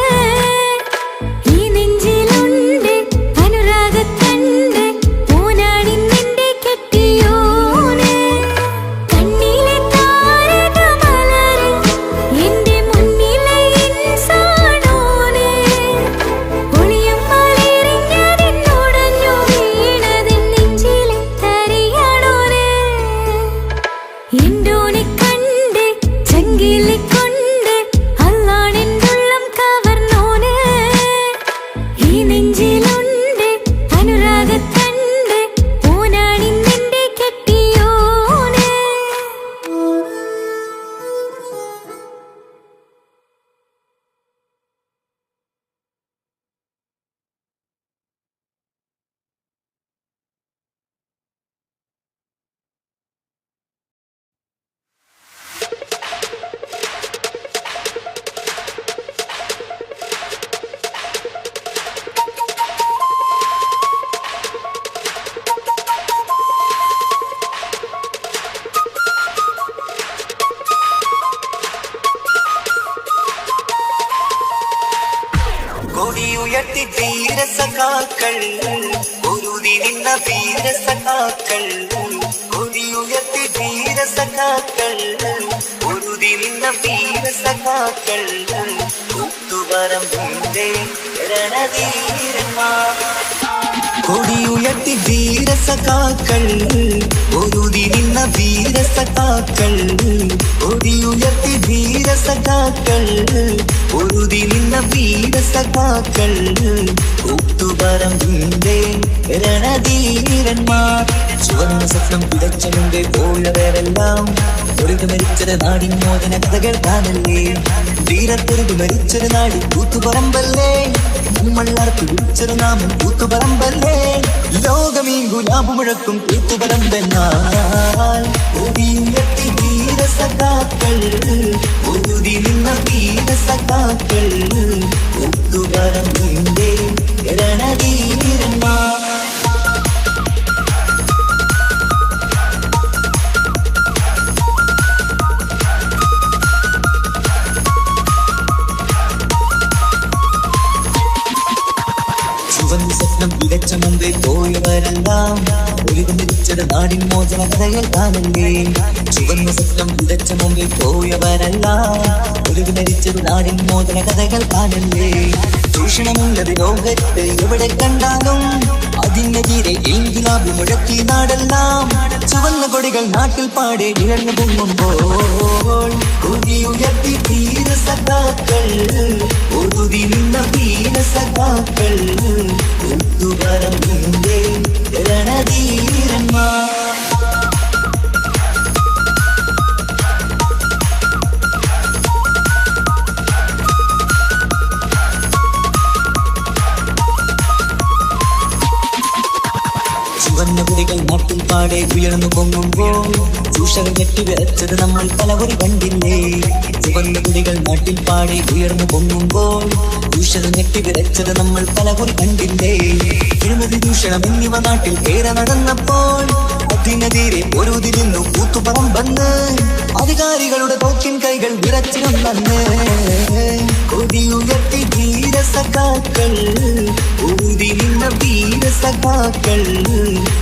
ഈ നെഞ്ചിലുണ്ട് അനുരാഗത്തണ്ട്, ഓനാണിന്നെന്റെ കെട്ടിയോന്. കണ്ണിലെ താരകമലര്, എന്റെ മുന്നിലെ ഇൻസാനോന്. ഒളിയമ്മാലെറിഞ്ഞതെന്നുടഞ്ഞു വീണതെൻ നെഞ്ചിലെ തരിയാണോന്. എന്തോനെ കണ്ട് ചങ്കിലിക്കൊണ്ട് അല്ലാണെന്നുള്ളം കവർന്നോന്. ഈ നെഞ്ചിലുണ്ട് അനുരാഗത്തണ്ട്, ഓനാണിന്നെന്റെ കെട്ടിയോന്. കൊടിയുയർത്തി ധീരസഖാക്കൾ, പൊരുതി നിന്ന വീരസഖാക്കൾ. കൊടിയുയർത്തി ധീരസഖാക്കൾ, പൊരുതി നിന്ന വീരസഖാക്കൾ. കൂത്തുപറമ്പിന്റെ രണധീരന്മാർ. കൊടിയുയർത്തി ധീരസഖാക്കൾ, പൊരുതി നിന്ന വീരസഖാക്കൾ. കൊടിയുയർത്തി ധീരസഖാക്കൾ, പൊരുതി നിന്ന വീരസഖാക്കൾ. കൂത്തുപറമ്പിന്റെ രണധീരന്മാർ. ചുവന്ന സ്വപ്നം വിതച്ച മുമ്പേ പോയവരെല്ലാം തൊഴുതു മരിച്ചത് നാടിൻ മോചന കഥകൾ കാണല്ലേ. ധീരത്തൊരുതു മരിച്ചൊരു നാടി കൂത്തുപറമ്പല്ലേ. നമ്മൾ അർപ്പി വിളിച്ചൊരു നാമം കൂത്തുപറമ്പല്ലേ. ലോകമീ ഗുലാബ് മുഴക്കും കൂത്തുപറമ്പെന്നാൽ. കൊടിയുയർത്തി ധീരസഖാക്കൾ, പൊരുതി നിന്ന വീരസഖാക്കൾ. കൂത്തുപറമ്പിന്റെ രണധീരന്മാർ. ചുവന്ന സ്വപ്നം വിതച്ച മുമ്പേ പോയവരെല്ലാം ഒഴുകി മരിച്ചത് നാടിൻ മോചന കഥകൾ കാണല്ലേ. ചുവന്ന സ്വപ്നം വിതച്ച മുമ്പേ പോയവരെല്ലാം ഒഴുകി മരിച്ചത് നാടിൻ മോചന കഥകൾ കാണല്ലേ. ചൂഷണമുള്ളത് ലോകത്ത് എവിടെ കണ്ടാലും അതിനെതിരെ ഇൻകിലാബ് മുഴക്കി നാടെല്ലാം. ചുവന്ന കൊടികൾ നാട്ടിൽ പാടെ നിഴഞ്ഞു പൊങ്ങുമ്പോൾ ഉയർത്തി ധീര സഖാക്കൾ, ഒതുതി നിന്ന ധീര സഖാക്കൾ, ഒത്തുപറമ്പിന്റെ രണധീരന്മാർ. ചുവന്ന കൊടികൾ നാട്ടിൽ പാടെ ഉയർന്നു പൊങ്ങുമ്പോൾ ചൂഷകർ ഞെട്ടിവിറച്ചത് നമ്മൾ പലകുറി കണ്ടില്ലേ. ചുവന്ന കൊടികൾ നാട്ടിൽ പാടെ ഉയർന്നു പൊങ്ങുമ്പോൾ ചൂഷകർ ഞെട്ടിവിറച്ചത് നമ്മൾ പലകുറി കണ്ടില്ലേ. അഴിമതി ചൂഷണം എന്നിവ നാട്ടിൽ ഏറെ നടന്നപ്പോൾ അതിനെതിരെ പൊരുതിരുന്നു കൂത്തുപറമ്പെന്ന് അധികാരികളുടെ തോക്കിൻ കൈകൾ വിറച്ചിരുന്നെന്ന്. കൊടിയുയർത്തി ധീര സഖാക്കൾ, ഊതി നിന്ന വീര സഖാക്കൾ,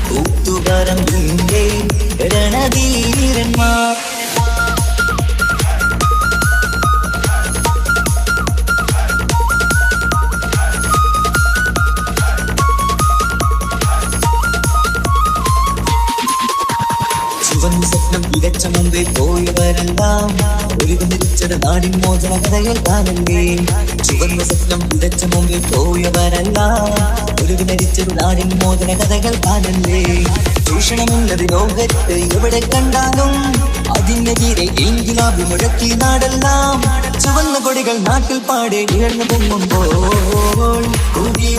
കൂത്തുപറമ്പിന്റെ രണധീരന്മാർ. ചുവന്ന സ്വപ്നം വിതച്ച മുമ്പേ പോയവരെല്ലാം ഒരുമിച്ചത് നാടിൻ മോചന കഥകൾ കാണല്ലേ. ചുവന്ന സ്വപ്നം വിതച്ച മുമ്പേ പോയവരെല്ലാം ഒരുമിച്ചത് നാടിൻ മോചന കഥകൾ കാണല്ലേ. ചൂഷണമുള്ളത് ലോകത്ത് എവിടെ കണ്ടാലും അതിനെതിരെ ഇൻകിലാബ് മുഴക്കി നാടെല്ലാം. ചുവന്ന കൊടികൾ നാട്ടിൽ പാടെ നിഴഞ്ഞു പൊങ്ങുമ്പോൾ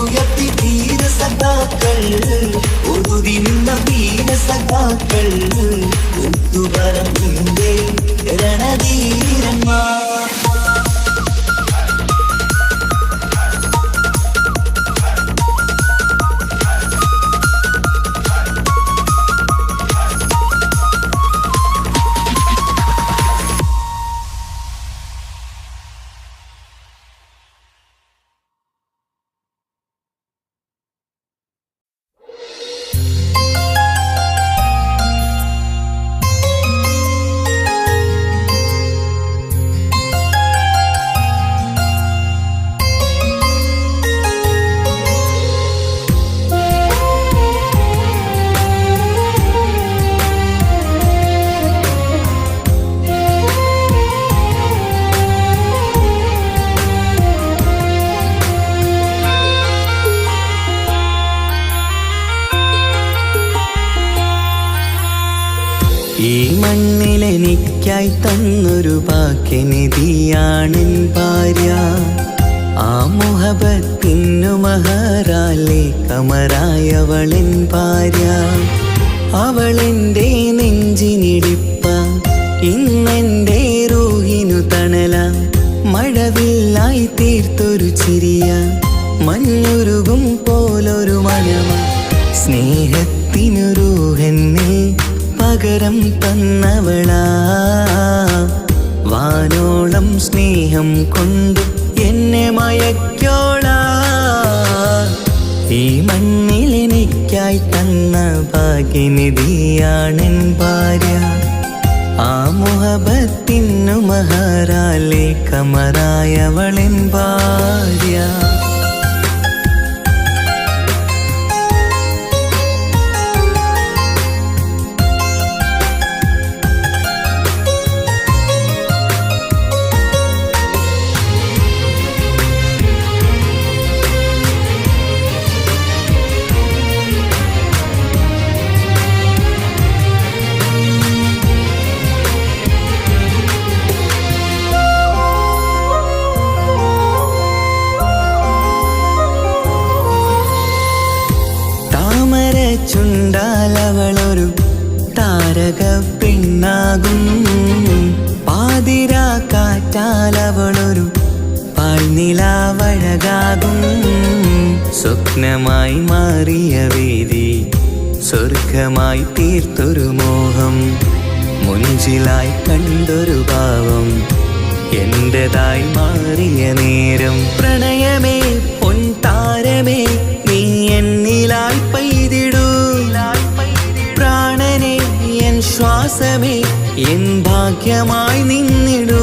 ഉയർത്തി ധീര സഖാക്കൾ, ഒതുതി നിന്ന വീര സഖാക്കൾ, ഒത്തുപറമ്പിന്റെ രണധീരന്മാർ. ഈ മണ്ണിലെനിക്കായി തന്നൊരു ഭാഗ്യനിധിയാണെൻ ഭാര്യ. ആ മുഹബത്തിനു മഹറാലെ കമറായവളെൻ ഭാര്യ. അവളെൻ്റെ നെഞ്ചിനിടിപ്പ, ഇന്നെൻ്റെ റൂഹിനു തണല. മഴവില്ലായി തീർത്തൊരു ചിരിയ, മഞ്ഞുരുകും പോലൊരു മനമ. സ്നേഹത്തിനു റൂഹെന്നെ പകരം തന്നവളാ. വാനോളം സ്നേഹം കൊണ്ട് എന്നെ മയക്കോളാ. ഈ മണ്ണിലെനിക്കായി തന്ന ഭാഗ്യനിധിയാണെൻ ഭാര്യ. ആ മുഹബത്തിനു മഹറാലെ കമറായവളെൻ ഭാര്യ. ചുണ്ടാലവളൊരു താരക പെണ്ണാകും. പാതിരാ കാറ്റാലവളൊരു പാൽനിലാവഴകാകും. സ്വപ്നമായി മാറിയ വേദി സ്വർഗമായി തീർത്തൊരു മോഹം. മുഞ്ചിലായി കണ്ടൊരു ഭാവം എന്റേതായി മാറിയ നേരം. പ്രണയമേ പൊൻതാരമേ നീ എന്നിലായി പെയ്തിടൂ. പ്രാണനെ എൻ ശ്വാസമേ എൻ ഭാഗ്യമായി നിന്നിടൂ.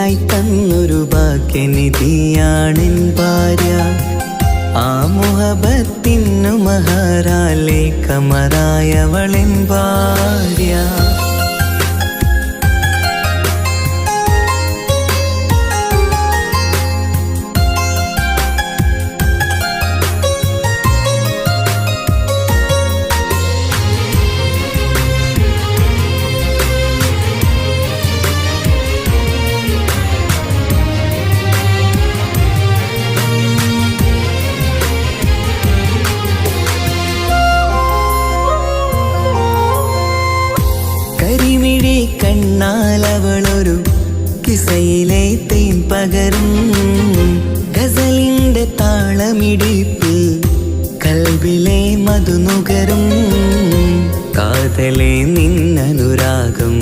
എനിക്കായി തന്നൊരു ഭാഗ്യനിധിയാണെൻ ഭാര്യ. ആ മുഹബത്തിനു മഹറാലെ കമറായവളെൻ ഭാര്യ. കരിമിഴി കണ്ണാലവളൊരു കിസയിലെ തേൻ പകരും. ഗസലിന്റെ താളമിടിപ്പിൽ കൽബിലെ മധുനുകരും. കാതലെ നിന്നനുരാഗം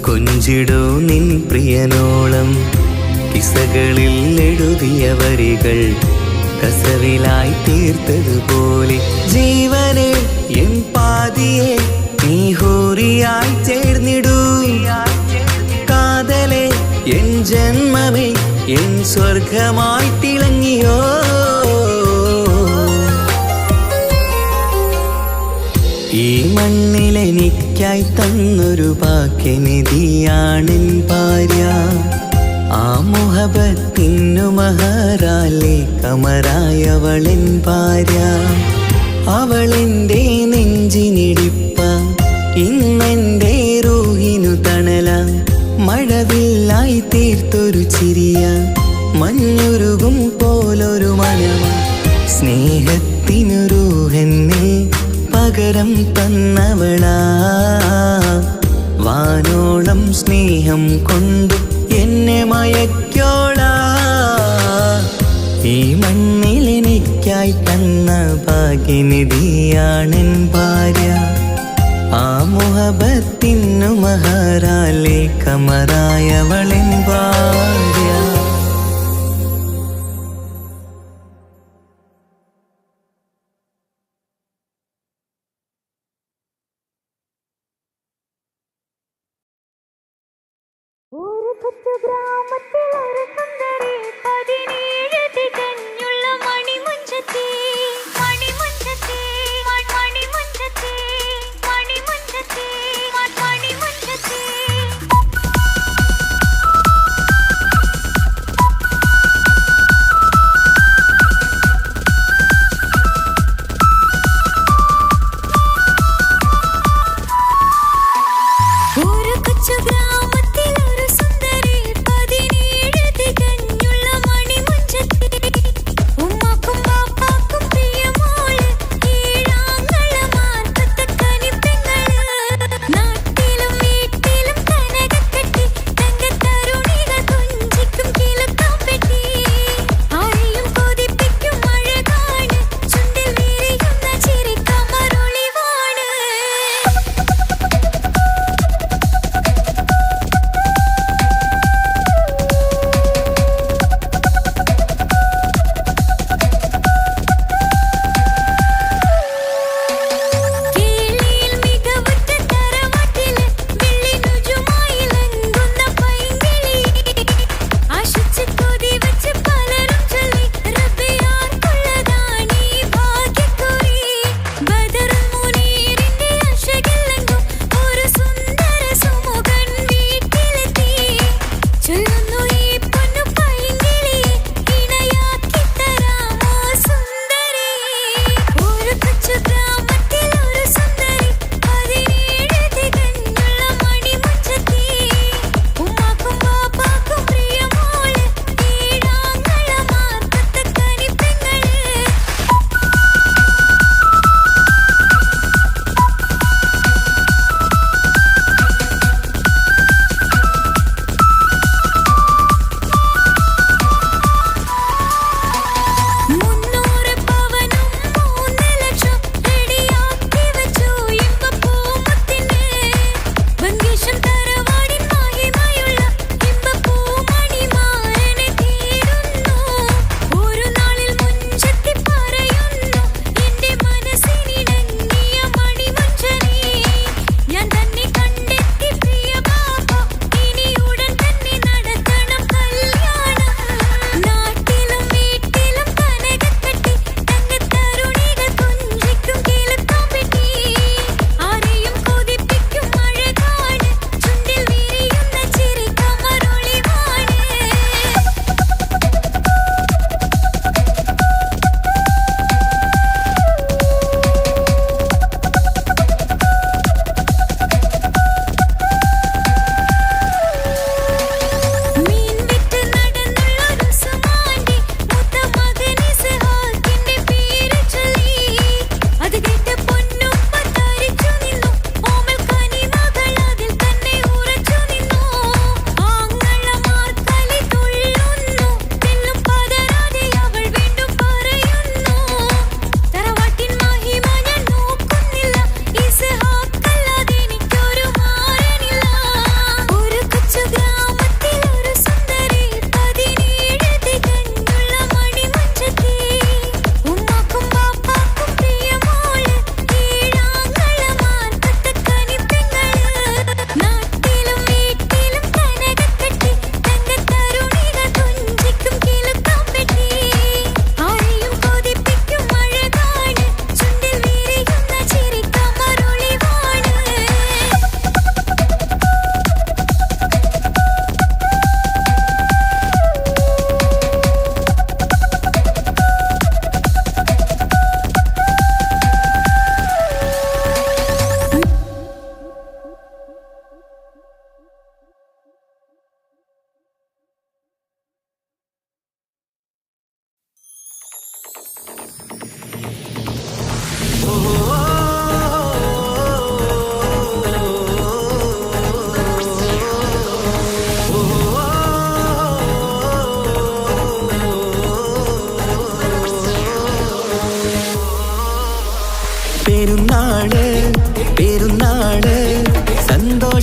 കൊഞ്ചിടൂ നിൻ പ്രിയനോളം. കിസകളിൽ എഴുതിയ വരികൾ കസവിലായി തീർത്തതുപോലെ ജീവനെ എൻ പാതിയെ നീ ഹൂറിയായി ചേർന്നിടൂ. കാതലെ എൻ ജന്മമേ എൻ സ്വർഗമായി തിളങ്ങിയോ. ഈ മണ്ണിലെനിക്കായി തന്നൊരു ഭാഗ്യനിധിയാണെൻ ഭാര്യ. ആ മുഹബത്തിനു മഹറാലെ കമറായവളെൻ ഭാര്യ. അവളെന്റെ നെഞ്ചിനിടിപ്പ, ഇന്നെന്റെ റൂഹിനു തണല. മഴവില്ലായി തീർത്തൊരു ചിരിയ, മഞ്ഞുരുകും പോലൊരു മനമ. സ്നേഹത്തിനു റൂഹെന്നെ പകരം തന്നവളാ. വാനോളം സ്നേഹം കൊണ്ടു എന്നെ മയക്കോളാ. ഈ മണ്ണിലെനിക്കായി തന്ന ഭാഗ്യനിധിയാണെൻ ഭാര്യ. ആ മുഹബത്തിനു മഹറാലെ കമറായവളെൻ ഭാര്യ. ഒരു കൊച്ചു ഗ്രാമത്തിൽ ഒരു സുന്ദരി 17 തികഞ്ഞുള്ള മണിമുഞ്ചത്തി മണിമുഞ്ചത്തി മണിമുഞ്ചത്തി മണിമുഞ്ചത്തി മണിമുഞ്ചത്തി.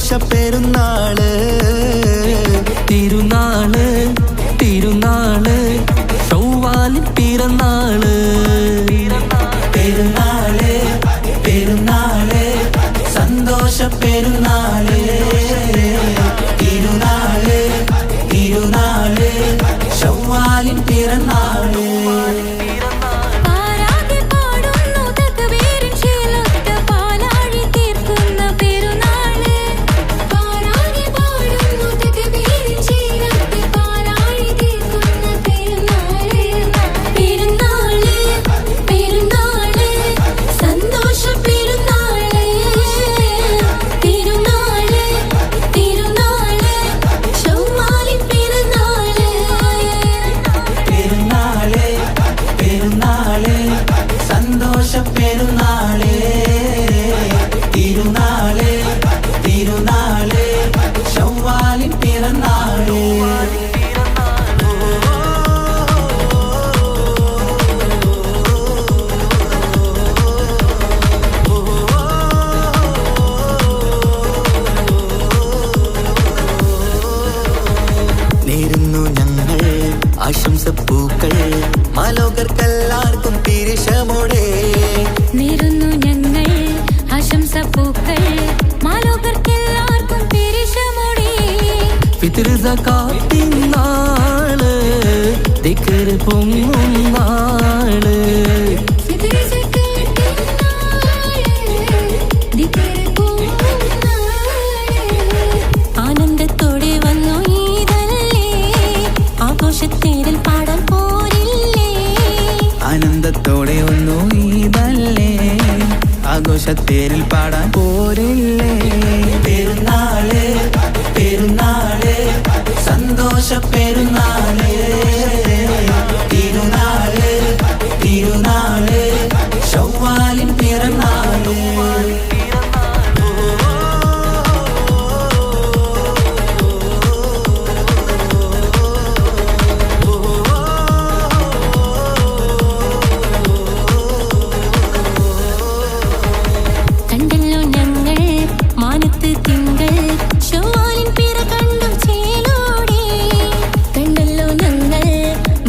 സന്തോഷ പെരുന്നാള് തിരുനാള് തിരുനാള് ചൊവ്വാലിൻ പിറന്നാള് പെരുന്നാള് പെരുന്നാള് സന്തോഷ പെരുന്നാള് തിരുനാള് തിരുനാള് ചൊവ്വാലിൻ പിറന്നാള് പെരുന്നാള് തിരുനാള് തിരുനാള് ചൊവ്വാലിൻ പിറന്നാള് നേരുന്നു ഞങ്ങൾ ആശംസപ്പൂക്കൾ മാലോകർക്കെല്ലാവർക്കും തിരിശമോടെ നേരുന്നു ഞങ്ങൾ ആശംസപ്പൂക്കൾ മാലോകർക്കെല്ലാവർക്കും തിരിശമോടെ ഫിത്ർ സകാത്തിൻ നാള് ദിക്ർ പൊങ്ങും നാള് ആനന്ദത്തോടെ വന്നു ഈദല്ലേ ആഘോഷത്തേരിൽ പാടാൻ പോരില്ലേ ആനന്ദത്തോടെ ഒന്നു ഈദല്ലേ ആഘോഷത്തേരിൽ പാടാൻ പോരില്ലേ പെരുന്നാള് പെരുന്നാള് സന്തോഷ പെരുന്നാള് തിരുനാള് തിരുനാള് ചൊവ്വാലിൻ പിറന്നാള് കണ്ടല്ലോ ഞങ്ങൾ മാനത്ത് തിങ്കൾ ചൊവ്വാലിൻ പിറ കണ്ടു ചേലോടെ കണ്ടല്ലോ ഞങ്ങൾ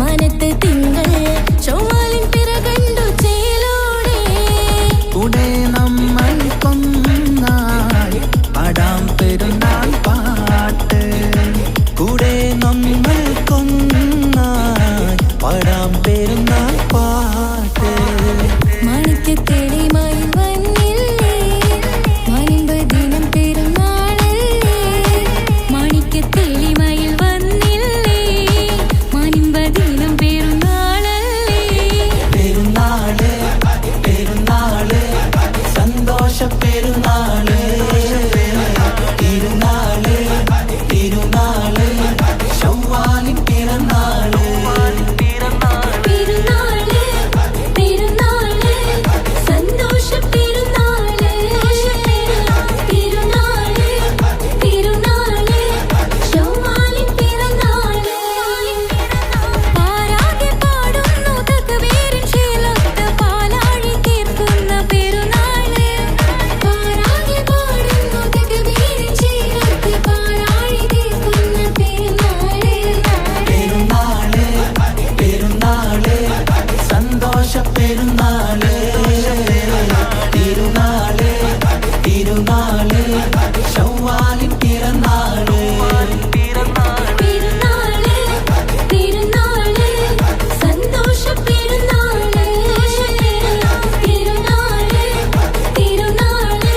മാനത്ത് തിങ്കൾ ചൊവ്വാലിൻ പിറ കണ്ടു ചേലോടെ കൂടെ നമ്മൾ കൊന്നായി പാടാം പെരുന്നാൾ പാട്ട് കൂടെ നമ്മൾ കൊന്നായി പാടാം പെരുന്നാൾ പാട്ട് മാണിക്യത്തേളിമായി വന്നില്ലേ മാനിമ്പദിനം പെരുന്നാളല്ലേ മാണിക്യത്തേളിമായി വന്നില്ലേ മാനിമ്പദിനം പെരുന്നാളല്ലേ പെരുന്നാള് പെരുന്നാള് സന്തോഷ പെരുന്നാള് തിരുനാള് തിരുനാള് ചൊവ്വാലിൻ പിറന്നാള് പെരുന്നാള് പെരുന്നാള് സന്തോഷ പെരുന്നാള് തിരുനാള് തിരുനാള് ചൊവ്വാലിൻ പിറന്നാള് പാരാകെ പാടുന്നു തക്ബീറിൻ ശീലത്ത് പാലാഴി തീർക്കുന്ന പെരുന്നാള് പാരാകെ പാടുന്നു തക്ബീറിൻ ശീലത്ത് പാലാഴി തീർക്കുന്ന പെരുന്നാള് പെരുന്നാള് പെരുന്നാള് സന്തോഷ പെരുന്നാള് തിരുനാള് തിരുനാള് ചൊവ്വാലിൻ പിറന്നാള് പെരുന്നാള് പെരുന്നാള് സന്തോഷ പെരുന്നാള് തിരുനാള് തിരുനാള്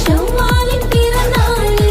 ചൊവ്വാലിൻ പിറന്നാള്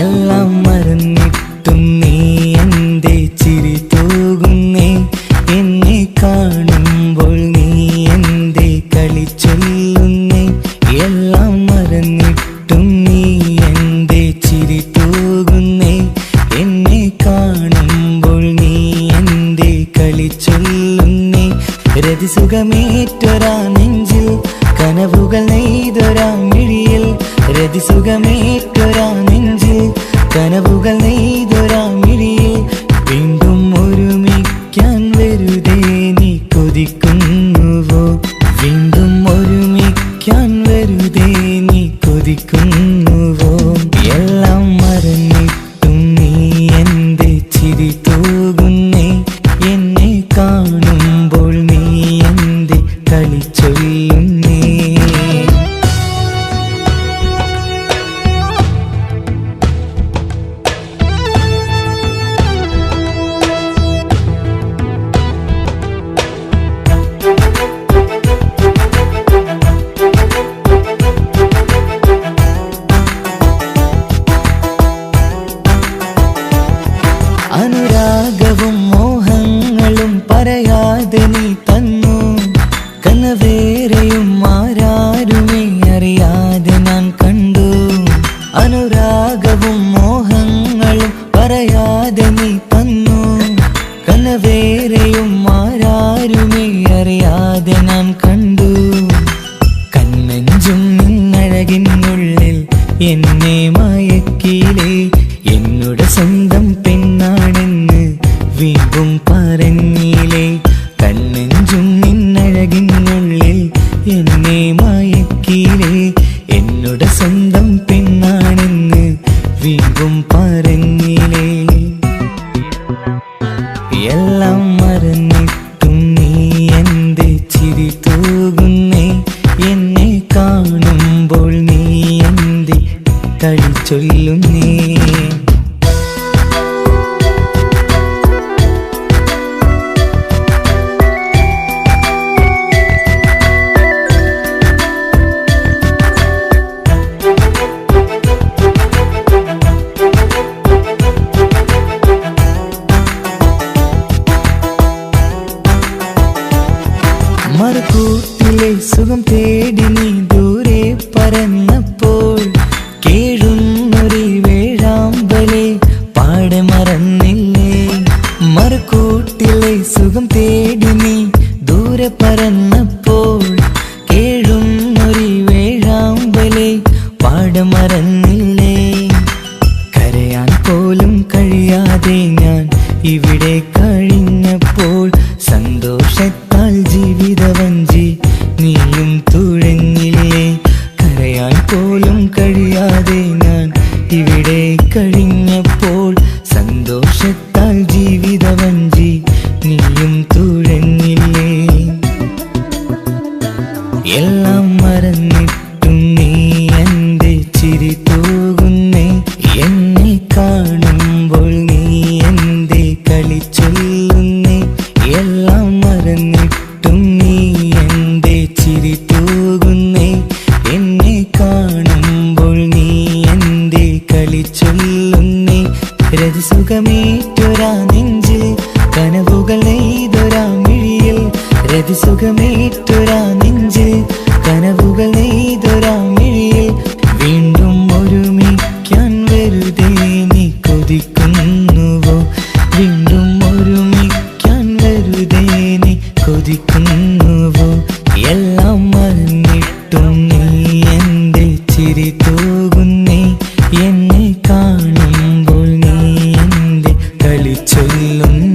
എല്ലാം മറന്നിട്ടും നീ എൻ്റെ ചിരി തൂകുന്നേ എന്നെ കാണുമ്പോൾ എന്തേ കളി ചൊല്ലുന്നേ രതിസുഖമേറ്റൊരാ നെഞ്ചിൽ കനവുകൾ നെയ്തൊരാ മിഴിയിൽ രതിസുഖമേറ്റൊരാ നെഞ്ചിൽ കനവുകൾ നെയ്തൊരാ മിഴിയിൽ വീണ്ടും ഒരുമിക്കാൻ വെറുതെ നീ കൊതിക്കുന്നുവോ വീണ്ടും ഒരുമിക്കാൻ വെറുതെ നീ കൊതിക്കുന്നുവോ എല്ലാം മറന്നിട്ടും നീ എന്റെ ചിരി തൂകുന്നേ എന്നെ കാണുമ്പോൾ നീ എന്റെ കളി ചൊല്ലുന്നേ അനുരാഗവും മോഹങ്ങളും പറയാതെ നീ തന്നു കനവേറെയും ആരാരുമേ അറിയാതെ ഞാൻ കണ്ടു അനുരാഗവും മോഹങ്ങളും പറയാതെ നീ തന്നു കനവേറെയും ആരാരുമേ അറിയാതെ ഞാൻ കണ്ടു കണ്ണെഞ്ചും നിന്നഴകിനുള്ളിൽ എന്നെ മയക്കിയിലേ എന്നോട് സ്വന്തം പെണ്ണാണെന്ന് വീണ്ടും പറഞ്ഞില്ലേ കണ്ണെഞ്ചും നിന്നഴകിനുള്ളിൽ എന്നെ മയക്കിയില്ലേ എന്നോട് സ്വന്തം പെണ്ണാണെന്ന് വീണ്ടും പറഞ്ഞില്ലേ എല്ലാം മറന്നിട്ടും നീ എന്റെ ചിരി തൂകുന്നേ എന്നെ കാണുമ്പോൾ നീ എന്റെ കളി ചൊല്ലുന്നേ മറുകൂട്ടിലെ സുഖം തേടി നീ ദൂരെ പറന്നപ്പോൾ കേഴുന്നൊരു വേഴാമ്പലെ പാടെ മറന്നില്ലേ മറുകൂട്ടിലെ സുഖം തേടി നീ ദൂരെ പറന്നപ്പോൾ കേഴുന്നൊരു വേഴാമ്പലെ പാടെ മറന്നില്ലേ കരയാൻ പോലും കഴിയാതെ ഞാൻ ഇവിടെ കഴിഞ്ഞപ്പോൾ സന്തോഷത്താൽ ജീവിതവഞ്ചി നീയും തുഴഞ്ഞില്ലേ കരയാൻ പോലും കഴിയാതെ ഞാൻ ഇവിടെ കഴിഞ്ഞപ്പോൾ സന്തോഷത്താൽ ജീവിതവഞ്ചി നീയും തുഴഞ്ഞില്ലേ എല്ലാം മറന്നിട്ടും നീ എന്റെ ചിരി തൂകുന്നേ എന്നെ കാണുമ്പോൾ നീ എന്റെ കളി ചൊല്ലുന്നേ എല്ലാം മറന്നിട്ടും നീ എന്റെ ചിരി തൂകുന്നേ എന്നെ കാണുമ്പോൾ നീ എന്റെ കളി ചൊല്ലുന്നേ രതിസുഖമേറ്റൊരാ നെഞ്ചിൽ കനവുകൾ നെയ്തൊരാ മിഴിയിൽ രതിസുഖമേറ്റൊരാ നെഞ്ചിൽ കനവുകൾ നെയ്തൊരാ മിഴിയിൽ വീണ്ടും ഒരുമിക്കാൻ വെറുതെ നീ കൊതിക്കുന്നുവോ വീണ്ടും ഒരുമിക്കാൻ വെറുതെ നീ കൊതിക്കുന്നുവോ എല്ലാം മറന്നിട്ടും നീ എന്റെ ചിരി തൂകുന്നേ എന്നെ കാണുമ്പോൾ നീ എന്റെ കളി ചൊല്ലുന്നു